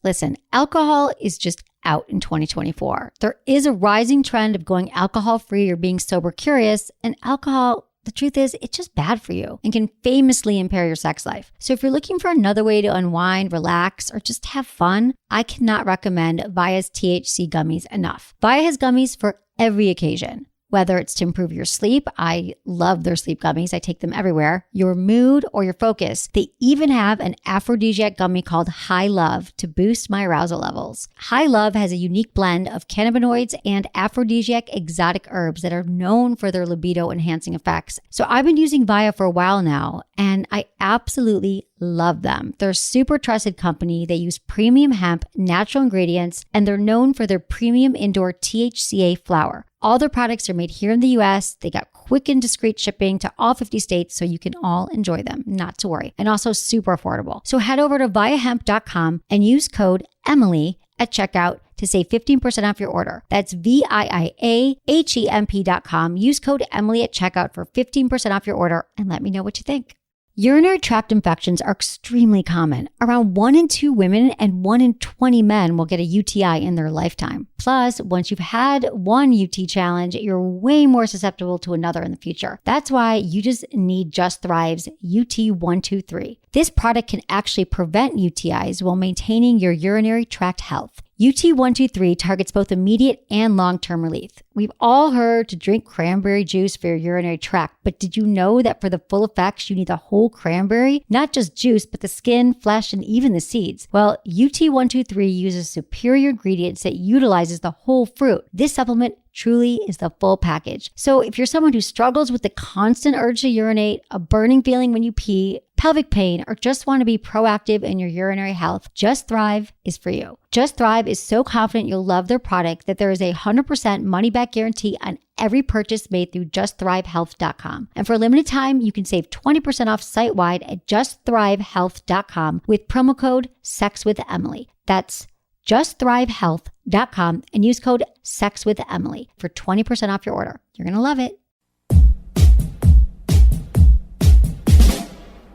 Listen, alcohol is just out in 2024. There is a rising trend of going alcohol-free or being sober curious, and alcohol, the truth is, it's just bad for you and can famously impair your sex life. So if you're looking for another way to unwind, relax, or just have fun, I cannot recommend Via's THC gummies enough. Via has gummies for every occasion. Whether it's to improve your sleep, I love their sleep gummies. I take them everywhere. Your mood or your focus. They even have an aphrodisiac gummy called High Love to boost my arousal levels. High Love has a unique blend of cannabinoids and aphrodisiac exotic herbs that are known for their libido enhancing effects. So I've been using Via for a while now, and I absolutely love them. They're a super trusted company. They use premium hemp, natural ingredients, and they're known for their premium indoor THCA flower. All their products are made here in the US. They got quick and discreet shipping to all 50 states, so you can all enjoy them, not to worry. And also super affordable. So head over to viahemp.com and use code Emily at checkout to save 15% off your order. That's VIIAHEMP.com. Use code Emily at checkout for 15% off your order and let me know what you think. Urinary tract infections are extremely common. Around 1 in 2 women and 1 in 20 men will get a UTI in their lifetime. Plus, once you've had one UT challenge, you're way more susceptible to another in the future. That's why you just need Just Thrive's UT123. This product can actually prevent UTIs while maintaining your urinary tract health. UT123 targets both immediate and long-term relief. We've all heard to drink cranberry juice for your urinary tract, but did you know that for the full effects, you need the whole cranberry? Not just juice, but the skin, flesh, and even the seeds. Well, UT123 uses superior ingredients that utilizes the whole fruit. This supplement truly is the full package. So if you're someone who struggles with the constant urge to urinate, a burning feeling when you pee, pelvic pain, or just want to be proactive in your urinary health, Just Thrive is for you. Just Thrive is so confident you'll love their product that there is a 100% money-back guarantee on every purchase made through justthrivehealth.com. And for a limited time, you can save 20% off site-wide at justthrivehealth.com with promo code SEXWithEmily. That's justthrivehealth.com and use code SEXWithEmily for 20% off your order. You're going to love it.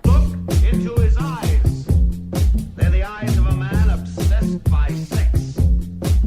Look into his eyes. They're the eyes of a man obsessed by sex.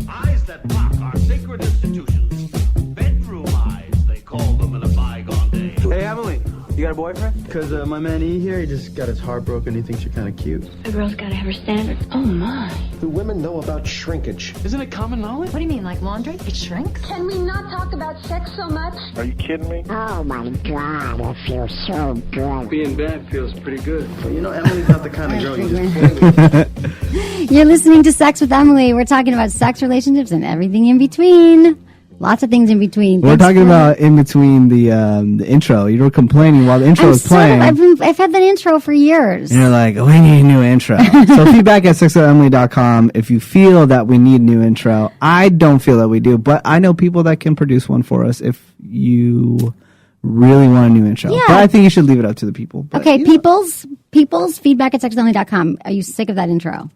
Eyes that mock our sacred institutions. Bedroom eyes, they call them in a bygone day. Hey, Emily, you got a boyfriend? Because my man E here, he just got his heart broken. He thinks you're kind of cute. A girl's got to have her standards. Oh, my. Do women know about shrinkage? Isn't it common knowledge? What do you mean, like laundry? It shrinks? Can we not talk about sex so much? Are you kidding me? Oh my God, it feels so good. Being bad feels pretty good. But you know, Emily's not the kind of girl you just play with. You're listening to Sex with Emily. We're talking about sex, relationships, and everything in between. Lots of things in between. We're talking about in between the intro. You were complaining while the intro was playing. I've had that intro for years. And you're like, we need a new intro. So feedback at sexwithemily.com if you feel that we need a new intro. I don't feel that we do, but I know people that can produce one for us if you really want a new intro. Yeah. But I think you should leave it up to the people. But, okay, people's feedback at sexwithemily.com. Are you sick of that intro?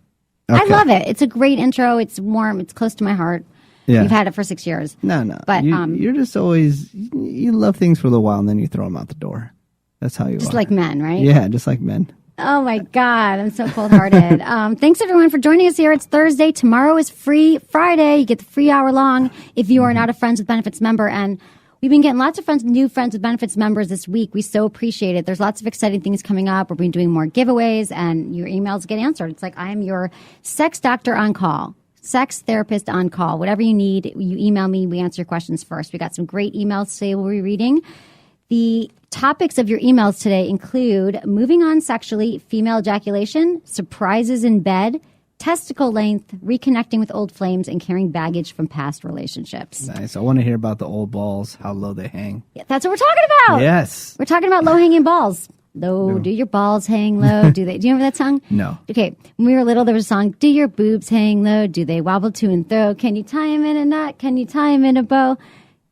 Okay. I love it. It's a great intro. It's warm. It's close to my heart. Yeah. You've had it for 6 years. No. But you're just always, you love things for a little while and then you throw them out the door. That's how you just are. Like men, right? Yeah, just like men. Oh my God, I'm so cold-hearted. Thanks everyone for joining us here. It's Thursday. Tomorrow is free Friday. You get the free hour long if you are not a Friends with Benefits member. And we've been getting lots of new Friends with Benefits members this week. We so appreciate it. There's lots of exciting things coming up. We've been doing more giveaways and your emails get answered. It's like I am your sex doctor on call. Sex therapist on call. Whatever you need, you email me. We answer your questions first. We got some great emails today we'll be reading. The topics of your emails today include moving on sexually, female ejaculation, surprises in bed, testicle length, reconnecting with old flames, and carrying baggage from past relationships. Nice. I want to hear about the old balls, how low they hang. Yeah, that's what we're talking about. Yes. We're talking about low-hanging balls. Low, do your balls hang low? Do you remember that song? No. Okay, when we were little, there was a song, do your boobs hang low? Do they wobble to and fro? Can you tie them in a knot? Can you tie them in a bow?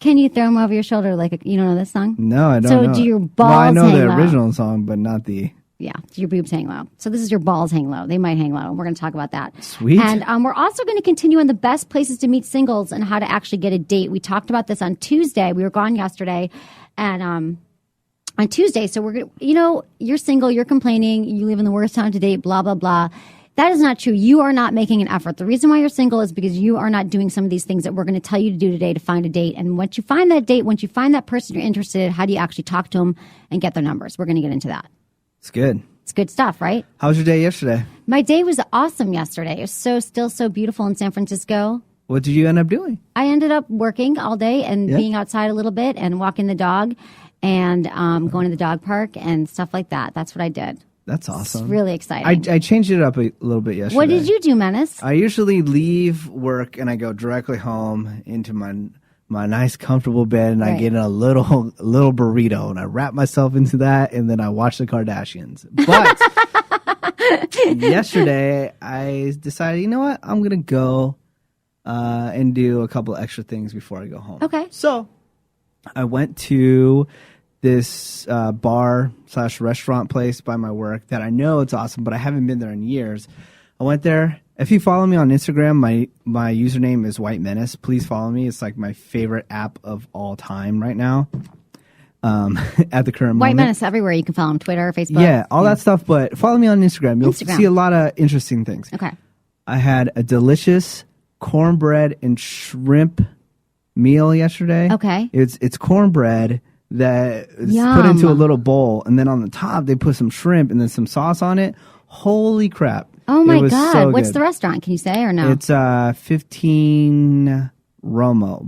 Can you throw them over your shoulder you don't know this song? No, I don't know. So do your balls I know hang the low? original song, but not the... Yeah, do your boobs hang low? So this is your balls hang low. They might hang low. We're going to talk about that. Sweet. And we're also going to continue on the best places to meet singles and how to actually get a date. We talked about this on Tuesday. We were gone yesterday. And... on Tuesday, so we're going to, you're single, you're complaining, you live in the worst time to date, blah, blah, blah. That is not true. You are not making an effort. The reason why you're single is because you are not doing some of these things that we're going to tell you to do today to find a date. And once you find that date, once you find that person you're interested in, how do you actually talk to them and get their numbers? We're going to get into that. It's good. It's good stuff, right? How was your day yesterday? My day was awesome yesterday. It was still so beautiful in San Francisco. What did you end up doing? I ended up working all day and being outside a little bit and walking the dog and going to the dog park and stuff like that. That's what I did. That's awesome. It's really exciting. I changed it up a little bit yesterday. What did you do, Menace? I usually leave work and I go directly home into my nice comfortable bed and I get in a little burrito and I wrap myself into that and then I watch the Kardashians. But yesterday I decided, you know what? I'm going to go and do a couple extra things before I go home. Okay. So I went to this bar/restaurant place by my work that I know it's awesome, but I haven't been there in years. I went there. If you follow me on Instagram, my username is White Menace. Please follow me. It's like my favorite app of all time right now. At the current moment. White Menace everywhere. You can follow him Twitter, Facebook. Yeah, all that stuff. But follow me on Instagram. You'll see a lot of interesting things. Okay. I had a delicious cornbread and shrimp meal yesterday. Okay. It's cornbread that is Yum. put into a little bowl, and then on the top they put some shrimp and then some sauce on it. Holy crap! Oh It my was God! so What's good. the restaurant? Can you say or no? It's 15 Romolo.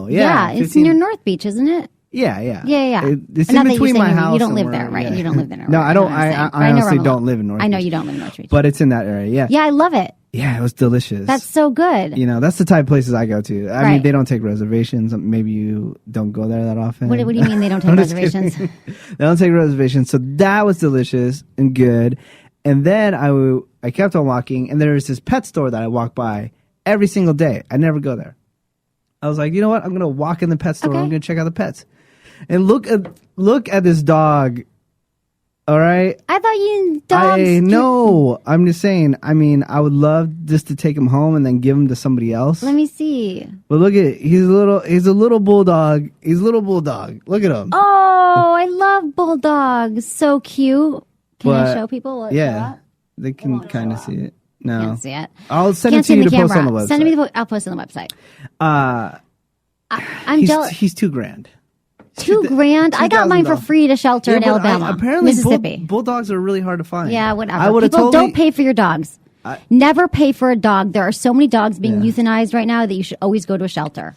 Yeah, it's 15 near North Beach, isn't it? Yeah. Yeah. It's Not in that between you're my saying house. You don't and live where- there, right? yeah. You don't live there. No, I don't. Right? I But know honestly Romolo. don't live in North I know Beach. you don't live in North Beach. But it's in that area. Yeah. Yeah, I love it. Yeah, it was delicious. That's so good. You know, that's the type of places I go to. I mean, Right. they don't take reservations. Maybe you don't go there that often. What do you mean they don't take I'm just reservations? kidding. They don't take reservations. So that was delicious and good. And then I kept on walking, and there was this pet store that I walk by every single day. I never go there. I was like, you know what? I'm going to walk in the pet store. Okay. I'm going to check out the pets. And look at this dog. All right. I thought you dogs. No, I'm just saying. I mean, I would love just to take him home and then give him to somebody else. Let me see. But look at he's a little bulldog. He's a little bulldog. Look at him. Oh, I love bulldogs. So cute. Can I But, show people? What Yeah, they can kind of see it. No, Can't see it. I'll send Can't it see to you the to post camera. on the website. Send me the. I'll post it on the website. I'm He's jealous. he's $2,000. $2,000. I got mine for $2,000. free at a shelter in but Alabama, apparently, Mississippi. bulldogs are really hard to find. Yeah, whatever. I would have People totally. don't pay for your dogs. Never pay for a dog. There are so many dogs being Yeah. euthanized right now that you should always go to a shelter.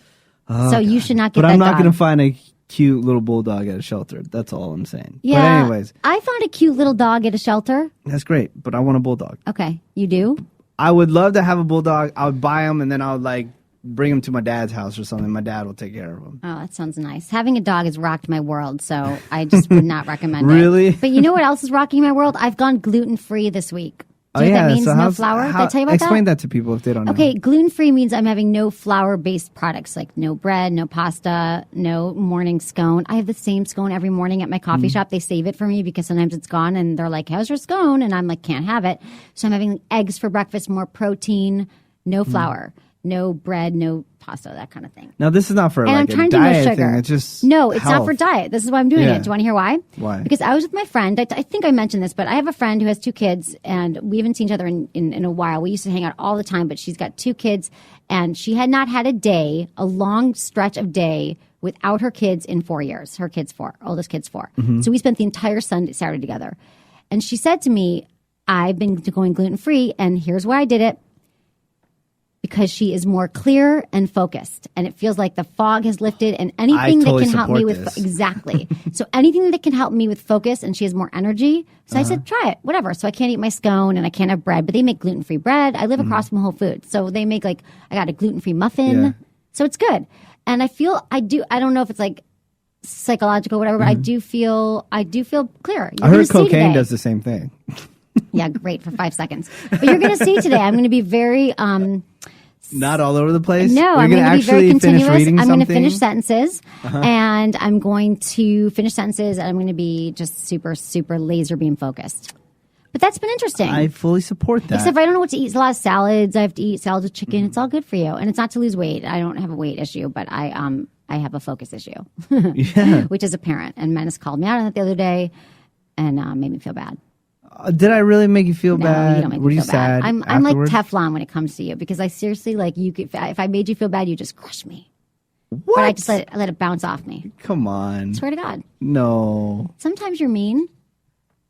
So you should not get But that I'm not dog. going to find a cute little bulldog at a shelter. That's all I'm saying. Yeah. But anyways, I found a cute little dog at a shelter. that's great. But I want a bulldog. Okay, you do? I would love to have a bulldog. I would buy him and then I would like bring him to my dad's house or something. My dad will take care of him. Oh, that sounds nice. Having a dog has rocked my world, so I just would not recommend it. Really? But you know what else is rocking my world? I've gone gluten-free this week. Do you know what that means? so No flour? Did I tell you about explain that? that to people if they don't know. Okay, gluten-free means I'm having no flour-based products, like no bread, no pasta, no morning scone. I have the same scone every morning at my coffee shop. They save it for me because sometimes it's gone, and they're like, how's your scone? And I'm like, can't have it. So I'm having eggs for breakfast, more protein, no flour, no bread, no pasta, that kind of thing. Now this is not for And like I'm trying a to do no diet sugar. thing. It's just no, it's not health. for diet. This is why I'm doing Yeah. it. Do you want to hear why? Why? Because I was with my friend. I think I mentioned this, but I have a friend who has 2 kids, and we haven't seen each other in a while. We used to hang out all the time, but she's got 2 kids, and she had not had a long stretch of day without her kids in 4 years. Her kid's 4, oldest kid's 4. Mm-hmm. So we spent the entire Saturday together. And she said to me, I've been going gluten-free, and here's why I did it. Because she is more clear and focused, and it feels like the fog has lifted, and anything totally that can help me support with this. exactly. So anything that can help me with focus, and she has more energy. So I said, try it, whatever. So I can't eat my scone and I can't have bread, but they make gluten-free bread. I live across from Whole Foods, so they make I got a gluten-free muffin, Yeah. so it's good. And I don't know if it's like psychological, or whatever, but I do feel clear. You're I gonna heard see cocaine today. does the same thing. Yeah, great for 5 seconds. But you're going to see today. I'm going to be very. Not all over the place. No, You're I'm going to be very actually finish continuous. reading I'm going to something? finish sentences, and I'm going to finish sentences, and I'm going to be just super, super laser beam focused. But that's been interesting. I fully support that. Except for I don't know what to eat. It's a lot of salads. I have to eat salads with chicken. It's all good for you, and it's not to lose weight. I don't have a weight issue, but I have a focus issue, Yeah. which is apparent. And Menace called me out on it the other day, and made me feel bad. Did I really make you feel No, bad? you don't make Were me you feel bad. sad? I'm like afterwards? Teflon when it comes to you because I seriously like you. Could, if I made you feel bad, you just crush me. What? But I just let it bounce off me. Come on. Swear to God. No. Sometimes you're mean.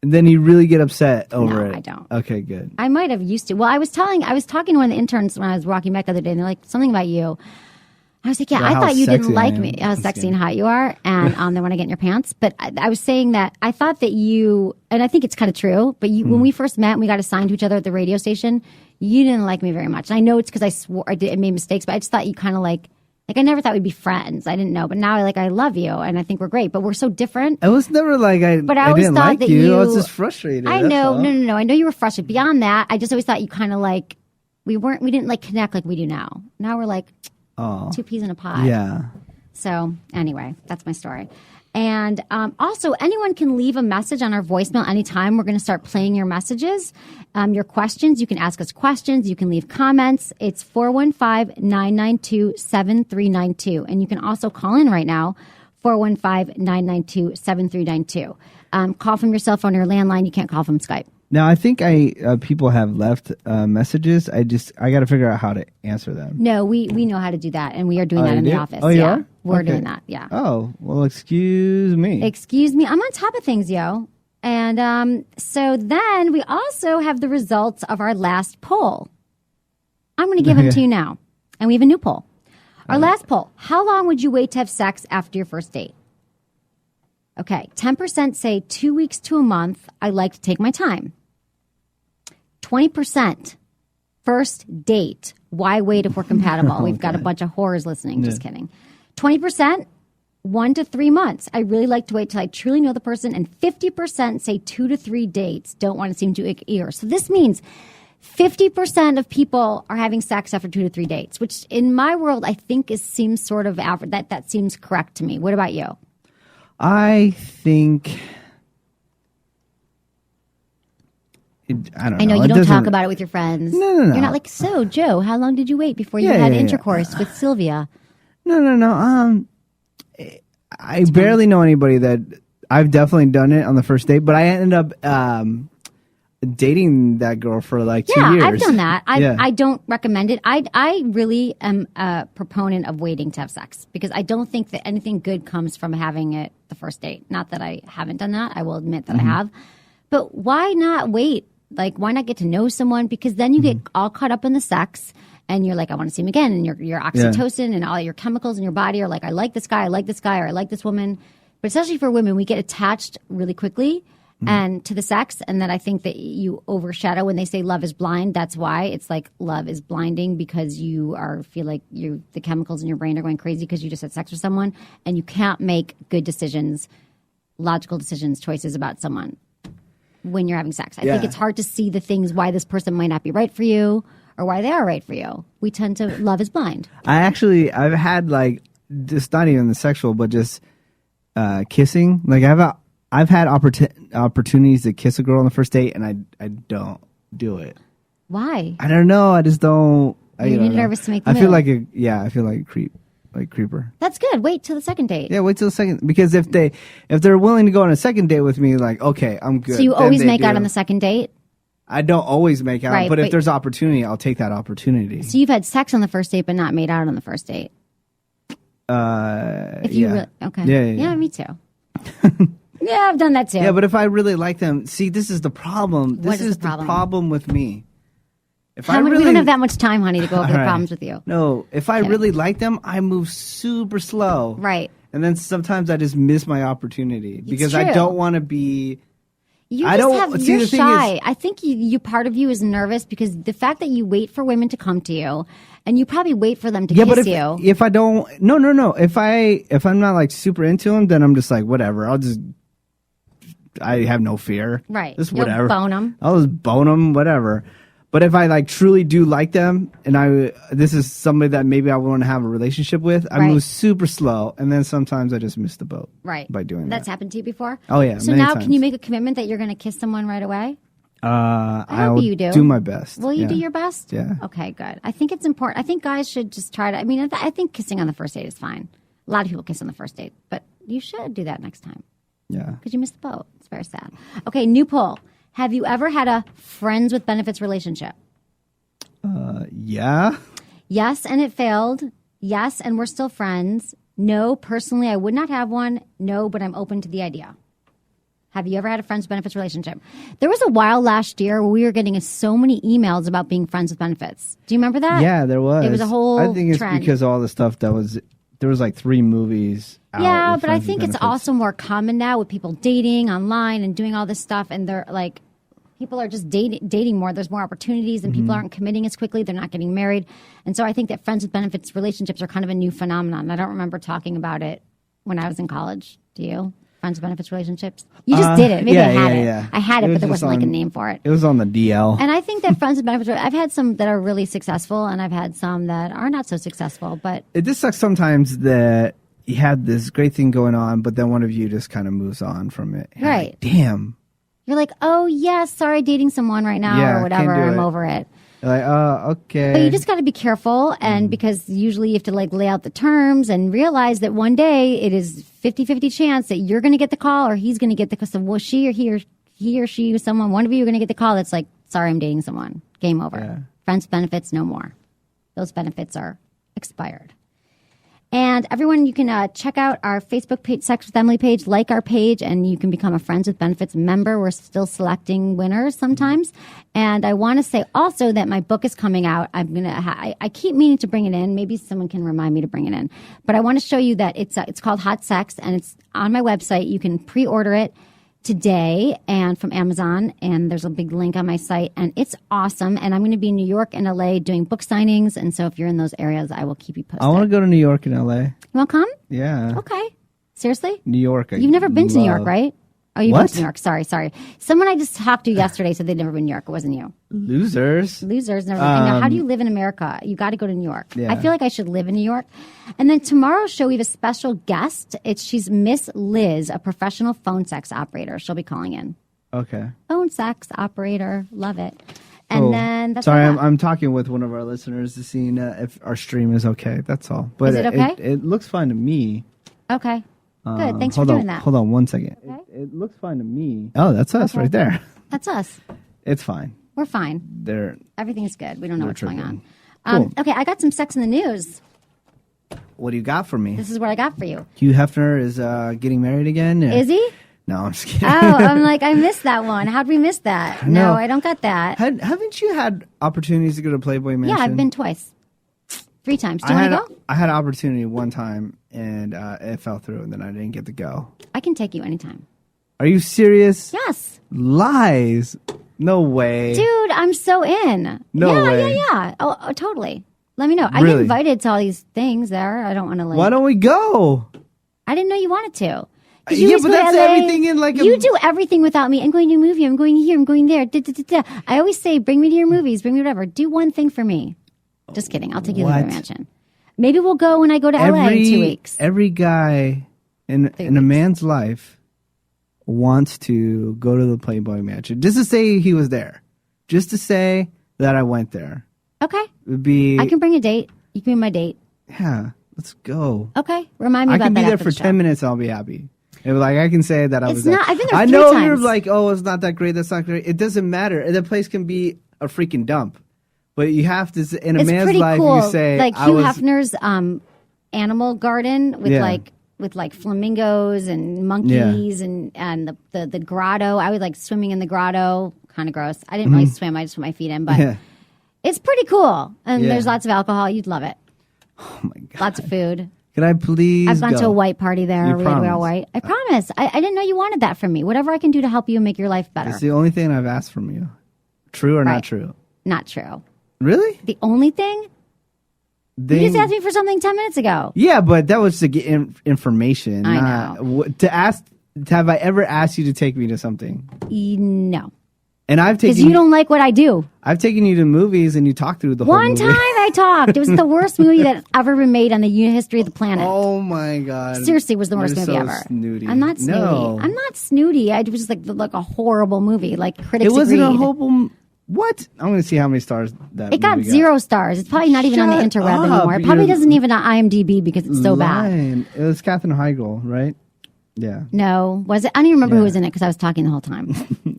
And then you really get upset over No, it. I don't. Okay, good. I might have used to. Well, I was talking to one of the interns when I was walking back the other day, and they're like something about you. I was like, yeah, About I how thought you sexy didn't I like am. me, how I'm sexy kidding. and hot you are, and they want to get in your pants. But I was saying that I thought that you, and I think it's kind of true. But you, when we first met, and we got assigned to each other at the radio station. You didn't like me very much. And I know it's because I swore I made mistakes, but I just thought you kind of like I never thought we'd be friends. I didn't know, but now I love you, and I think we're great. But we're so different. I was never like But I always didn't thought like that you. I was you- just frustrated. I that's know, all. no. I know you were frustrated. Beyond that, I just always thought you kind of like we didn't like connect like we do now. Now we're like two peas in a pod. Yeah. So anyway, that's my story. And also, anyone can leave a message on our voicemail anytime. We're going to start playing your messages, your questions. You can ask us questions. You can leave comments. It's 415-992-7392. And you can also call in right now, 415-992-7392. Call from your cell phone or your landline. You can't call from Skype. Now I think people have left messages. I got to figure out how to answer them. No, we know how to do that, and we are doing that you in the do? office. Oh, you yeah. are? We're Okay. doing that, yeah. Oh, well, excuse me. Excuse me, I'm on top of things, yo. And so then we also have the results of our last poll. I'm going to give them to you now. And we have a new poll. Our last poll, how long would you wait to have sex after your first date? Okay, 10% say 2 weeks to a month. I like to take my time. 20%, first date. Why wait if we're compatible? We've got a bunch of whores listening. Just kidding. 20%, 1 to 3 months. I really like to wait till I truly know the person. And 50% say 2 to 3 dates. Don't want to seem too eager. So this means 50% of people are having sex after 2 to 3 dates, which in my world I think seems sort of average. That seems correct to me. What about you? I think. I don't know. I know you It don't talk doesn't- about it with your friends. No. You're not like, so Joe, how long did you wait before you Yeah, had yeah. intercourse with Sylvia? No. I barely know anybody that. I've definitely done it on the first date, but I ended up dating that girl for like 2 years. Yeah, I've done that. Yeah. I don't recommend it. I really am a proponent of waiting to have sex because I don't think that anything good comes from having it the first date. Not that I haven't done that. I will admit that I have. But why not wait? Like, why not get to know someone? Because then you get all caught up in the sex and you're like, I want to see him again. And your oxytocin and all your chemicals in your body are like, I like this guy, or I like this woman. But especially for women, we get attached really quickly and to the sex. And then I think that you overshadow when they say love is blind. That's why it's like love is blinding because you feel like the chemicals in your brain are going crazy because you just had sex with someone and you can't make good decisions, logical decisions, choices about someone when you're having sex. I think it's hard to see the things why this person might not be right for you or why they are right for you. We tend to love is blind. I've had like just not even the sexual, but just kissing. Like I've had opportunities to kiss a girl on the first date, and I don't do it. Why? I don't know. I just don't. You're don't know. nervous to make the I feel move. like I feel like a creep, like creeper. That's good. Wait till the second date. Yeah, wait till the second, because if they're willing to go on a second date with me, like okay, I'm good. So you Then always they make out do. on the second date? I don't always make out, Right, but if but- there's opportunity, I'll take that opportunity. So you've had sex on the first date, but not made out on the first date. If you Yeah. really, okay. Yeah. me too. Yeah, I've done that too. Yeah, but if I really like them, see, this is the problem. What This is is the problem? the problem with me. If How I many, really we don't have that much time, honey, to go over the All right. problems with you. No, if I really like them, I move super slow. Right. And then sometimes I just miss my opportunity because I true. don't want to be. You I just don't- have, see, you're the thing shy. is- I think you part of you is nervous because the fact that you wait for women to come to you and you probably wait for them to Yeah, kiss but you. if I don't, no. If I'm not like super into them, then I'm just like whatever. I have no fear. Right. Just You'll whatever. bone 'em. I'll just bone them, whatever. But if I like truly do like them, and this is somebody that maybe I want to have a relationship with, I Right. move super slow, and then sometimes I just miss the boat. Right. By doing That's that. happened to you before? Oh, yeah, So many now times. can you make a commitment that you're going to kiss someone right away? I'll you do. my best. Will you yeah. do your best? Yeah. Okay, good. I think it's important. I think guys should just try to. I mean, I think kissing on the first date is fine. A lot of people kiss on the first date, but you should do that next time Yeah. because you missed the boat. It's very sad. Okay, new poll. Have you ever had a friends with benefits relationship? Yeah. Yes, and it failed. Yes, and we're still friends. No, personally, I would not have one. No, but I'm open to the idea. Have you ever had a friends with benefits relationship? There was a while last year where we were getting so many emails about being friends with benefits. Do you remember that? Yeah, there was. It was a whole I think it's trend. because all the stuff that was, there was like 3 movies out. Yeah, with but I friends with think it's benefits. also more common now with people dating online and doing all this stuff. And they're like, people are just dating more. There's more opportunities and people aren't committing as quickly. They're not getting married. And so I think that friends with benefits relationships are kind of a new phenomenon. I don't remember talking about it when I was in college. Do you? Friends with benefits relationships? You just did it. Maybe I had it. Yeah. I had it, but was there just wasn't like a on- name for it. It was on the DL. And I think that friends with benefits, I've had some that are really successful and I've had some that are not so successful. But It just sucks sometimes that you had this great thing going on, but then one of you just kind of moves on from it. And you're Right. like, damn. you're like, oh, yes, sorry, dating someone right now Yeah, or whatever. can't do I'm it. over it. You're like, oh, okay. But you just got to be careful. And because usually you have to like lay out the terms and realize that one day it is 50-50 chance that you're going to get the call or he's going to get the call. So well, he or she, someone, one of you are going to get the call that's like, sorry, I'm dating someone. Game over. Yeah. Friends benefits, no more. Those benefits are expired. And everyone, you can check out our Facebook page, Sex with Emily page, like our page, and you can become a Friends with Benefits member. We're still selecting winners sometimes. And I want to say also that my book is coming out. I keep meaning to bring it in. Maybe someone can remind me to bring it in. But I want to show you that it's called Hot Sex, and it's on my website. You can pre-order it today and from Amazon, and there's a big link on my site, and it's awesome. And I'm going to be in New York and LA doing book signings, and so if you're in those areas, I will keep you posted. I want to go to New York and LA. You want to come? Yeah. Okay. Seriously? New York. You've never been to New York, right? Oh, you've been What? to New York. Sorry. Someone I just talked to yesterday said they'd never been to New York. It wasn't you. Losers. Losers. Never. I know. How do you live in America? You got to go to New York. Yeah. I feel like I should live in New York. And then tomorrow's show, we have a special guest. She's Miss Liz, a professional phone sex operator. She'll be calling in. Okay. Phone sex operator. Love it. And Cool. then that's Sorry, all. I'm talking with one of our listeners to see if our stream is okay. That's all. But Is it okay? It looks fine to me. Okay. Good. Thanks for Hold doing on, that. Hold on 1 second. Okay. It looks fine to me. Oh, that's us right there. That's us. It's fine. We're fine. They're Everything's good. We don't know We're what's going on. tripping. Cool. Okay, I got some sex in the news. What do you got for me? This is what I got for you. Hugh Hefner is getting married again. Is he? No, I'm just kidding. Oh, I'm like, I missed that one. How'd we miss that? No, No. I don't got that. Haven't you had opportunities to go to Playboy Mansion? Yeah, I've been twice. 3 times. Do I you had want to go? I had an opportunity one time and it fell through, and then I didn't get to go. I can take you anytime. Are you serious? Yes. Lies. No way. Dude, I'm so in. No yeah, way. Yeah. Oh, totally. Let me know. I get Really? invited to all these things there. I don't want to like. Why don't we go? I didn't know you wanted to. 'Cause Yeah, always but go to that's LA. everything in, like, a- You do everything without me. I'm going to a movie. I'm going here. I'm going there. Da, da, da, da. I always say, bring me to your movies. Bring me whatever. Do one thing for me. Just kidding. I'll take you to the What? mansion. Maybe we'll go when I go to LA in 2 weeks. Every guy in a weeks. man's life wants to go to the Playboy Mansion just to say he was there, just to say that I went there. Okay. It would be I can bring a date. You can be my date. yeah. Let's go. Okay. Remind me I about can be that there after for the show. 10 minutes. I'll be happy. It was like I can say that I It's was there. not- I've been there I 3 know you're times. like, oh, it's not that great. That's not great. It doesn't matter. The place can be a freaking dump, but you have to. In a It's man's pretty life, cool. you say, like I Hugh was, Hefner's animal garden with Yeah. like flamingos and monkeys and the grotto. I was like swimming in the grotto. Kind of gross. I didn't really swim. I just put my feet in, but Mm-hmm. Yeah. it's pretty cool. And Yeah. there's lots of alcohol. You'd love it. Oh my god. Lots of food. Can I please? I've gone go? to a white party there. You We had real promise. white. I promise. I didn't know you wanted that from me. Whatever I can do to help you and make your life better. It's the only thing I've asked from you. True or Right. not true? Not true. Really? The only thing? You just asked me for something 10 minutes ago. Yeah, but that was to get information. I not- to ask. Have I ever asked you to take me to something? No. And I've Because taken you don't like what I do. I've taken you to movies and you talked through the whole One movie. time I talked. It was the worst movie that ever been made on the history of the planet. Oh my god! Seriously, it was the worst You're movie so ever. Snooty. I'm not snooty. No. I'm not snooty. I was just like a horrible movie. Like critics It wasn't agreed. a horrible. What? I'm going to see how many stars that. It got movie 0 stars. It's probably not even on the Shut interweb up. anymore. It probably You're doesn't even on IMDb because it's so bad. Lying. It was Katherine Heigl, right? Yeah. No, was it? I don't even remember who Yeah. was in it because I was talking the whole time.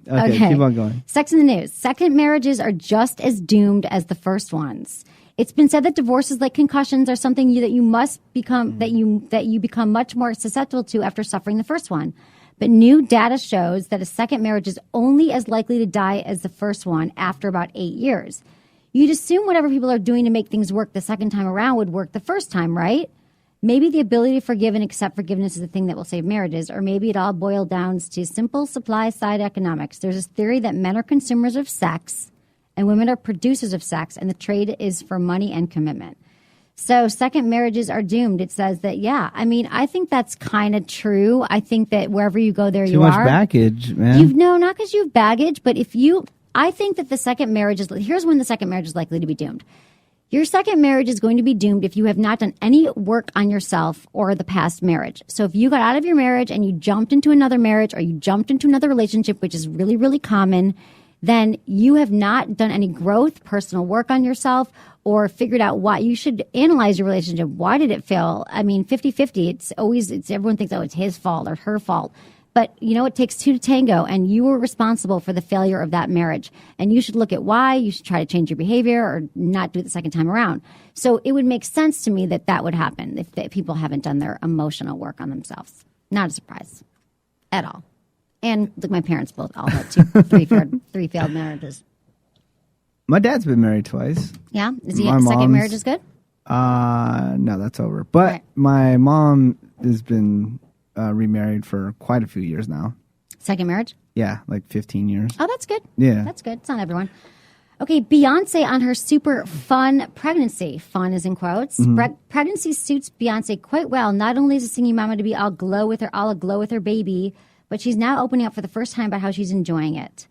Okay, keep on going. Sex in the news. Second marriages are just as doomed as the first ones. It's been said that divorces, like concussions, are something that you must become that you become much more susceptible to after suffering the first one. But new data shows that a second marriage is only as likely to die as the first one after about 8 years. You'd assume whatever people are doing to make things work the second time around would work the first time, right? Maybe the ability to forgive and accept forgiveness is the thing that will save marriages, or maybe it all boils down to simple supply-side economics. There's this theory that men are consumers of sex and women are producers of sex, and the trade is for money and commitment. So second marriages are doomed. It says that, yeah. I mean, I think that's kind of true. I think that wherever you go, there you are. Too much baggage, man. No, not because you have baggage, but I think that the second marriage here's when the second marriage is likely to be doomed. Your second marriage is going to be doomed if you have not done any work on yourself or the past marriage. So if you got out of your marriage and you jumped into another marriage or you jumped into another relationship, which is really, really common, then you have not done any growth, personal work on yourself, or figured out why. You should analyze your relationship. Why did it fail? I mean, 50-50. Everyone thinks, oh, it's his fault or her fault. But, it takes two to tango, and you were responsible for the failure of that marriage. And you should look at why. You should try to change your behavior or not do it the second time around. So it would make sense to me that would happen if people haven't done their emotional work on themselves. Not a surprise at all. And look, my parents both all had three failed marriages. My dad's been married twice. Yeah? Is second marriage is good? No, that's over. But right. My mom has been remarried for quite a few years now. Second marriage? Yeah, like 15 years. Oh, that's good. Yeah. That's good. It's not everyone. Okay, Beyonce on her super fun pregnancy. Fun is in quotes. Mm-hmm. Pregnancy suits Beyonce quite well. Not only is a singing mama to be all aglow with her baby, but she's now opening up for the first time about how she's enjoying it.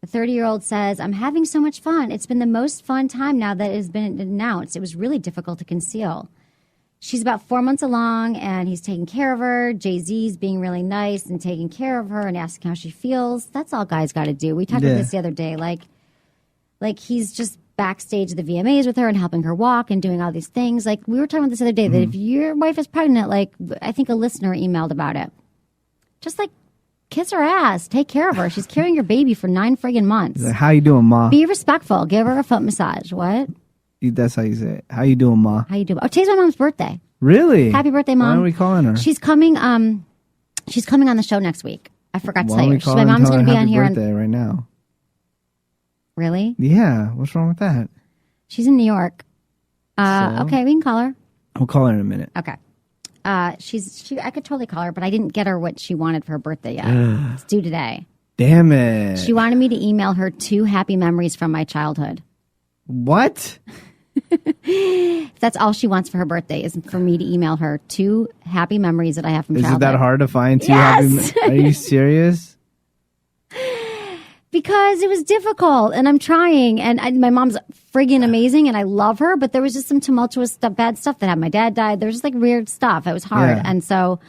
The 30-year-old says, "I'm having so much fun. It's been the most fun time now that it has been announced. It was really difficult to conceal." She's about 4 months along, and he's taking care of her. Jay-Z's being really nice and taking care of her and asking how she feels. That's all guys got to do. We talked about this the other day. Like he's just backstage at the VMAs with her and helping her walk and doing all these things. Like, we were talking about this the other day, that if your wife is pregnant, like, I think a listener emailed about it. Just, like, kiss her ass. Take care of her. She's carrying your baby for 9 friggin' months. Like, how you doing, Ma? Be respectful. Give her a foot massage. What? That's how you say it. How you doing, Ma? How you doing? Oh, today's my mom's birthday. Really? Happy birthday, Mom. Why are we calling her? She's coming on the show next week. I forgot to tell you. My mom's going to be on here. Happy birthday right now. Really? Yeah. What's wrong with that? She's in New York. Okay, we can call her. We'll call her in a minute. Okay. I could totally call her, but I didn't get her what she wanted for her birthday yet. It's due today. Damn it. She wanted me to email her 2 happy memories from my childhood. What? That's all she wants for her birthday, is for me to email her 2 happy memories that I have from childhood. Is it that hard to find 2 Yes! happy? Are you serious? Because it was difficult, and I'm trying, and my mom's friggin' amazing, and I love her, but there was just some tumultuous stuff, bad stuff that happened. My dad died. There was just like weird stuff. It was hard. Yeah. And so,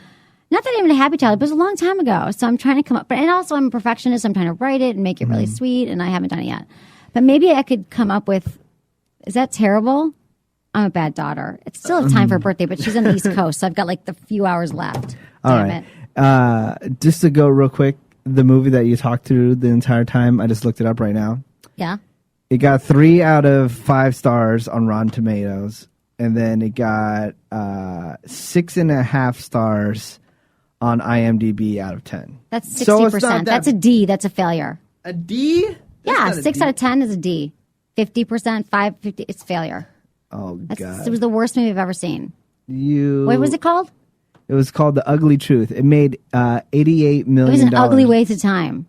not that I'm even a happy child, but it was a long time ago. So I'm trying to come up, and also I'm a perfectionist. I'm trying to write it and make it really sweet, and I haven't done it yet. But maybe I could come up with, is that terrible? I'm a bad daughter. It's still have time for her birthday, but she's on the East Coast, so I've got like the few hours left. Damn it. Just to go real quick, the movie that you talked through the entire time, I just looked it up right now. Yeah. It got 3 out of 5 stars on Rotten Tomatoes, and then it got 6.5 stars on IMDb out of 10. That's 60%. So it's not That's a D. That's a failure. A D? Yeah, 6 out of 10 is a D. 50%, 50, it's failure. Oh, God. It was the worst movie I've ever seen. What was it called? It was called The Ugly Truth. It made $88 million. It was an ugly waste of time.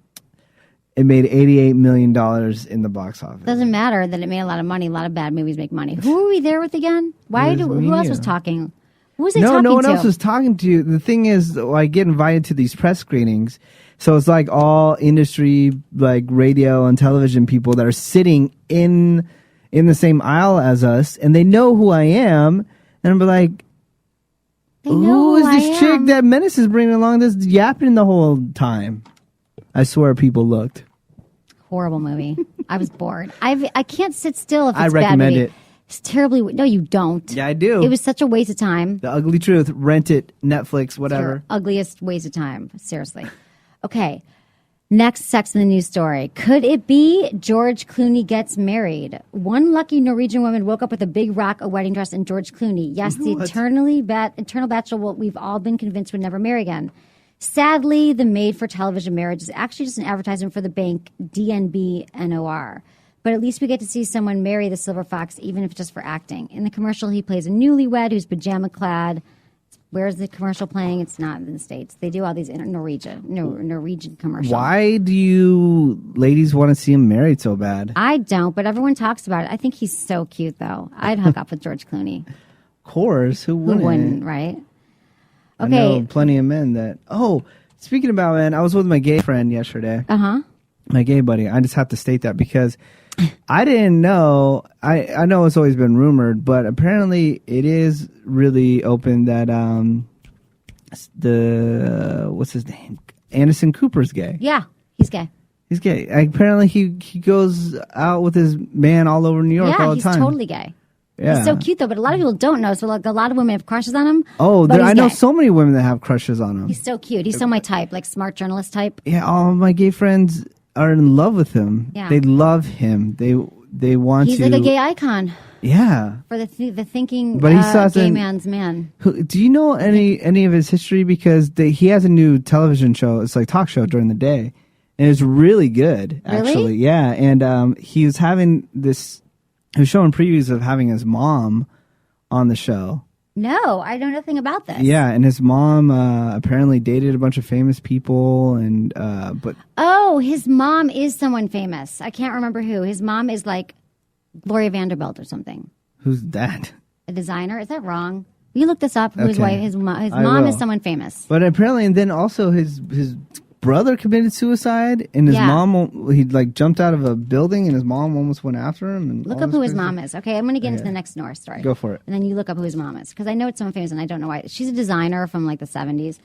It made $88 million in the box office. Doesn't matter that it made a lot of money. A lot of bad movies make money. Who were we there with again? Who else was talking? Who was I talking to? No one else was talking to you. The thing is, I get invited to these press screenings. So it's like all industry, like radio and television people that are sitting in the same aisle as us, and they know who I am. And I'm like, who is this chick that Menace is bringing along that's yapping the whole time? I swear people looked. Horrible movie. I was bored. I can't sit still if it's bad. I recommend movie. it. It's terribly. No, you don't. Yeah, I do. It was such a waste of time. The Ugly Truth. Rent it. Netflix. Whatever. Your ugliest waste of time. Seriously. Okay. Next Sex in the News story. Could it be George Clooney gets married? One lucky Norwegian woman woke up with a big rock, a wedding dress, and George Clooney. Yes, the eternal bachelor what we've all been convinced would never marry again. Sadly, the made-for-television marriage is actually just an advertisement for the bank DNB NOR. But at least we get to see someone marry the silver fox, even if just for acting. In the commercial, he plays a newlywed who's pajama-clad. Where's the commercial playing? It's not in the States. They do all these Norwegian commercials. Why do you ladies want to see him married so bad? I don't, but everyone talks about it. I think he's so cute, though. I'd hook up with George Clooney. Of course. Who wouldn't? Right? I Okay. know plenty of men that... Oh, speaking about men, I was with my gay friend yesterday. Uh-huh. My gay buddy. I just have to state that because I didn't know. I know it's always been rumored, but apparently it is really open that what's his name? Anderson Cooper's gay. Yeah, he's gay. He's gay. Apparently he goes out with his man all over New York all the time. Yeah, he's totally gay. Yeah. He's so cute, though, but a lot of people don't know. So like, a lot of women have crushes on him. Oh, but I know gay. so many women that have crushes on him. He's so cute. He's so my type, like smart journalist type. Yeah, all of my gay friends are in love with him. Yeah. They love him. They want He's to. like a gay icon Yeah. for the thinking But he saw gay some- man's man. Do you know any of his history? Because he has a new television show. It's like talk show during the day, and it's really good. Actually, Really? yeah. And he was having this. He was showing previews of having his mom on the show. No, I know nothing about this. Yeah, and his mom apparently dated a bunch of famous people, and but Oh, his mom is someone famous. I can't remember who. His mom is like Gloria Vanderbilt or something. who's that? A designer. Is that wrong? Will you look this up? Who his Okay. wife? His mom will. is someone famous. But apparently, and then also his brother committed suicide, and his Yeah. mom he like jumped out of a building, and his mom almost went after him. And Look all up this who his crazy- mom is. Okay, I'm going to get into the next Norse story. Go for it. And then you look up who his mom is. Because I know it's someone famous and I don't know why. She's a designer from like the 70s.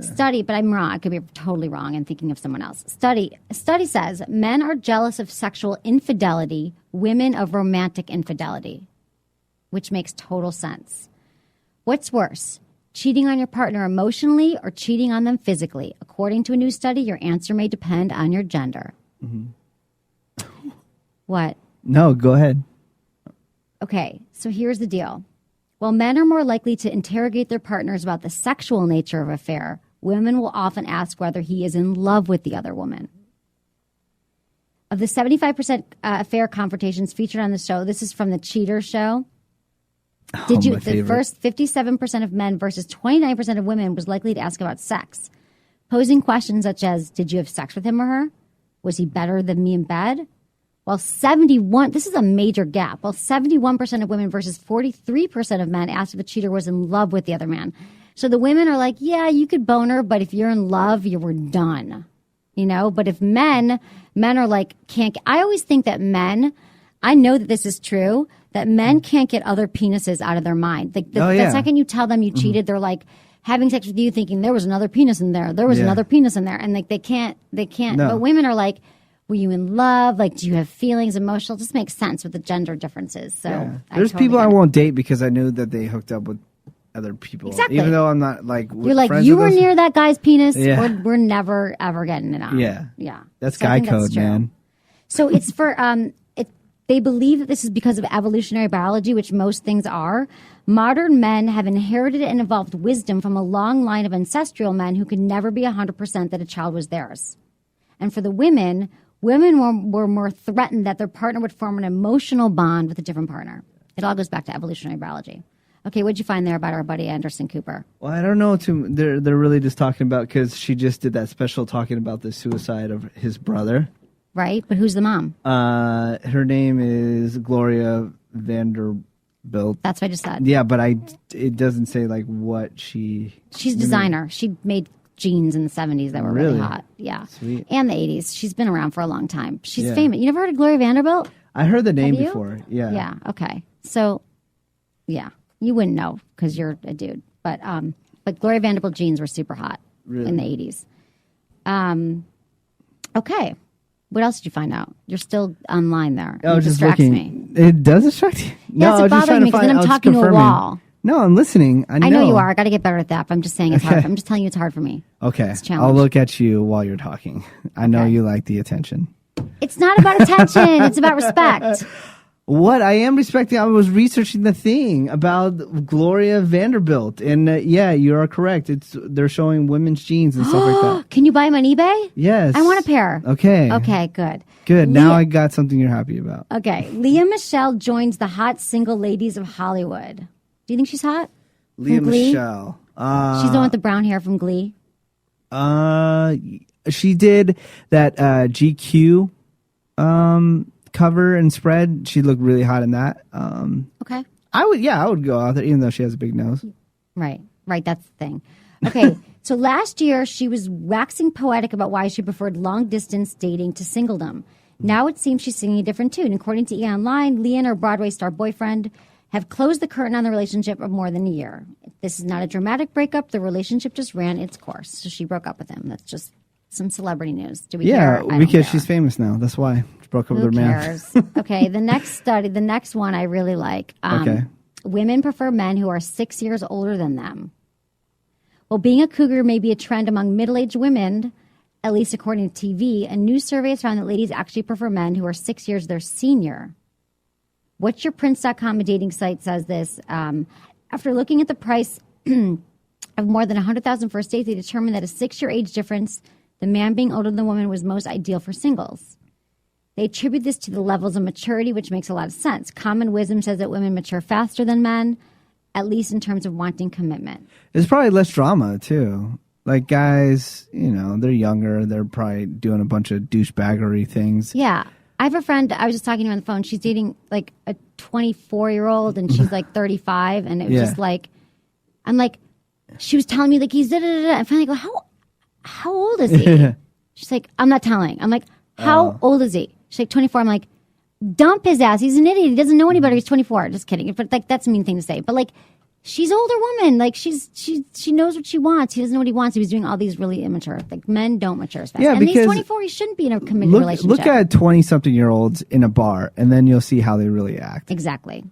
Study, but I'm wrong. I could be totally wrong and thinking of someone else. Study says men are jealous of sexual infidelity, women of romantic infidelity, which makes total sense. What's worse? Cheating on your partner emotionally or cheating on them physically? According to a new study, your answer may depend on your gender. What? No, go ahead. Okay, so here's the deal. While men are more likely to interrogate their partners about the sexual nature of an affair, women will often ask whether he is in love with the other woman. Of the 75% affair confrontations featured on the show, this is from the Cheater Show. My The favorite. first 57% of men versus 29% of women was likely to ask about sex, posing questions such as, did you have sex with him or her? Was he better than me in bed? While 71, this is a major gap, while 71% of women versus 43% of men asked if the cheater was in love with the other man. So the women are like, yeah, you could bone her, but if you're in love, you were done. You know, but if men are like, I always think that men, I know that this is true, that men can't get other penises out of their mind. Like the second you tell them you cheated, they're like having sex with you thinking there was another penis in there. There was another penis in there. And like they can't. No. But women are like, were you in love? Like, do you have feelings, emotional? It just makes sense with the gender differences. So There's totally people get I it. won't date because I knew that they hooked up with other people. Exactly. Even though I'm not like You're like, friends you with were those- near that guy's penis. Yeah. We're never, ever getting it on. Yeah. Yeah. That's So I guy think that's code, true. man. So it's for, they believe that this is because of evolutionary biology, which most things are. Modern men have inherited and evolved wisdom from a long line of ancestral men who could never be 100% that a child was theirs. And for the women were more threatened that their partner would form an emotional bond with a different partner. It all goes back to evolutionary biology. Okay, what'd you find there about our buddy Anderson Cooper? Well, I don't know. They're really just talking about because she just did that special talking about the suicide of his brother. Right? But who's the mom? Her name is Gloria Vanderbilt. That's what I just said. Yeah, but it doesn't say like what she. She's a designer. She made jeans in the 70s that were really Really? hot. Yeah. Sweet. And the 80s. She's been around for a long time. She's Yeah. famous. You never heard of Gloria Vanderbilt? I heard the name Have you? before. Yeah. Yeah. Okay. So, yeah. You wouldn't know because you're a dude. But Gloria Vanderbilt jeans were super hot in the 80s. Okay. What else did you find out? You're still online there. I It was just distracts looking. me. It does distract you. Yeah, I was it's just trying bothering me to because find. then I I'm was talking to a confirming. wall. No, I'm listening. I know you are. I got to get better at that. But I'm just saying it's hard. I'm just telling you it's hard for me. Okay. It's a challenge. I'll look at you while you're talking. I know you like the attention. It's not about attention. It's about respect. What I am respecting, I was researching the thing about Gloria Vanderbilt, and yeah, you are correct. They're showing women's jeans and stuff like that. Can you buy them on eBay? Yes, I want a pair. Okay. Okay, good. Good. Now I got something you're happy about. Okay, Leah Michele joins the hot single ladies of Hollywood. Do you think she's hot? Leah From Glee? Michele. She's the one with the brown hair from Glee. She did that GQ cover and spread. She looked really hot in that. Okay. I would go out there, even though she has a big nose. Right. That's the thing. Okay. So last year she was waxing poetic about why she preferred long distance dating to singledom. Now it seems she's singing a different tune. According to E! Online, Leah and her Broadway star boyfriend have closed the curtain on the relationship of more than a year. This is not a dramatic breakup. The relationship just ran its course. So she broke up with him. That's just some celebrity news. Do we care? I don't because care. she's famous now. That's why she broke up with her Who man. cares? Okay, the next one I really like. Okay. Women prefer men who are 6 years older than them. Well, being a cougar may be a trend among middle-aged women, at least according to TV. A new survey has found that ladies actually prefer men who are 6 years their senior. What'sYourPrince.com, a dating site, says this. After looking at the price of more than 100,000 first dates, they determined that a 6-year age difference, the man being older than the woman, was most ideal for singles. They attribute this to the levels of maturity, which makes a lot of sense. Common wisdom says that women mature faster than men, at least in terms of wanting commitment. There's probably less drama, too. Like, guys, they're younger. They're probably doing a bunch of douchebaggery things. Yeah. I have a friend, I was just talking to her on the phone. She's dating like a 24-year-old and she's like 35. And it was just like, I'm like, she was telling me like he's da-da-da-da. And finally I go, how old is he? She's like, I'm not telling. I'm like, how old is he? She's like, 24. I'm like, dump his ass. He's an idiot. He doesn't know anybody. He's 24. Just kidding. But like, that's a mean thing to say. But like, she's an older woman. Like she knows what she wants. He doesn't know what he wants. He was doing all these really immature. Like men don't mature as fast. Yeah, and he's because 24. He shouldn't be in a committed relationship. Look at 20-something-year-olds in a bar, and then you'll see how they really act. Exactly.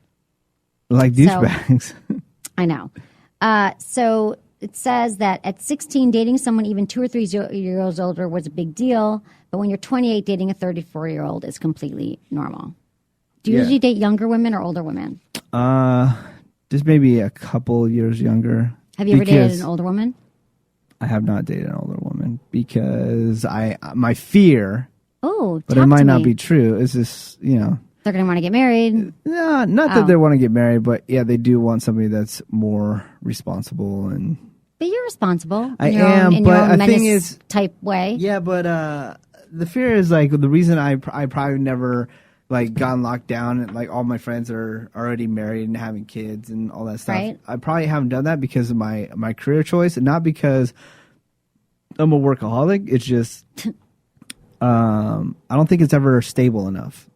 Like douchebags. I know. So it says that at 16, dating someone even 2 or 3 years older was a big deal. But when you're 28, dating a 34-year-old is completely normal. Do you usually date younger women or older women? Just maybe a couple years younger. Have you ever dated an older woman? I have not dated an older woman because my fear. Oh, but it might not be true. Is this they're going to want to get married? No, not that they want to get married, but yeah, they do want somebody that's more responsible and. But you're responsible. I am, in but your own the thing is, type way. Yeah, but the fear is like the reason I probably never like gotten locked down and like all my friends are already married and having kids and all that stuff. Right. I probably haven't done that because of my career choice and not because I'm a workaholic. It's just I don't think it's ever stable enough.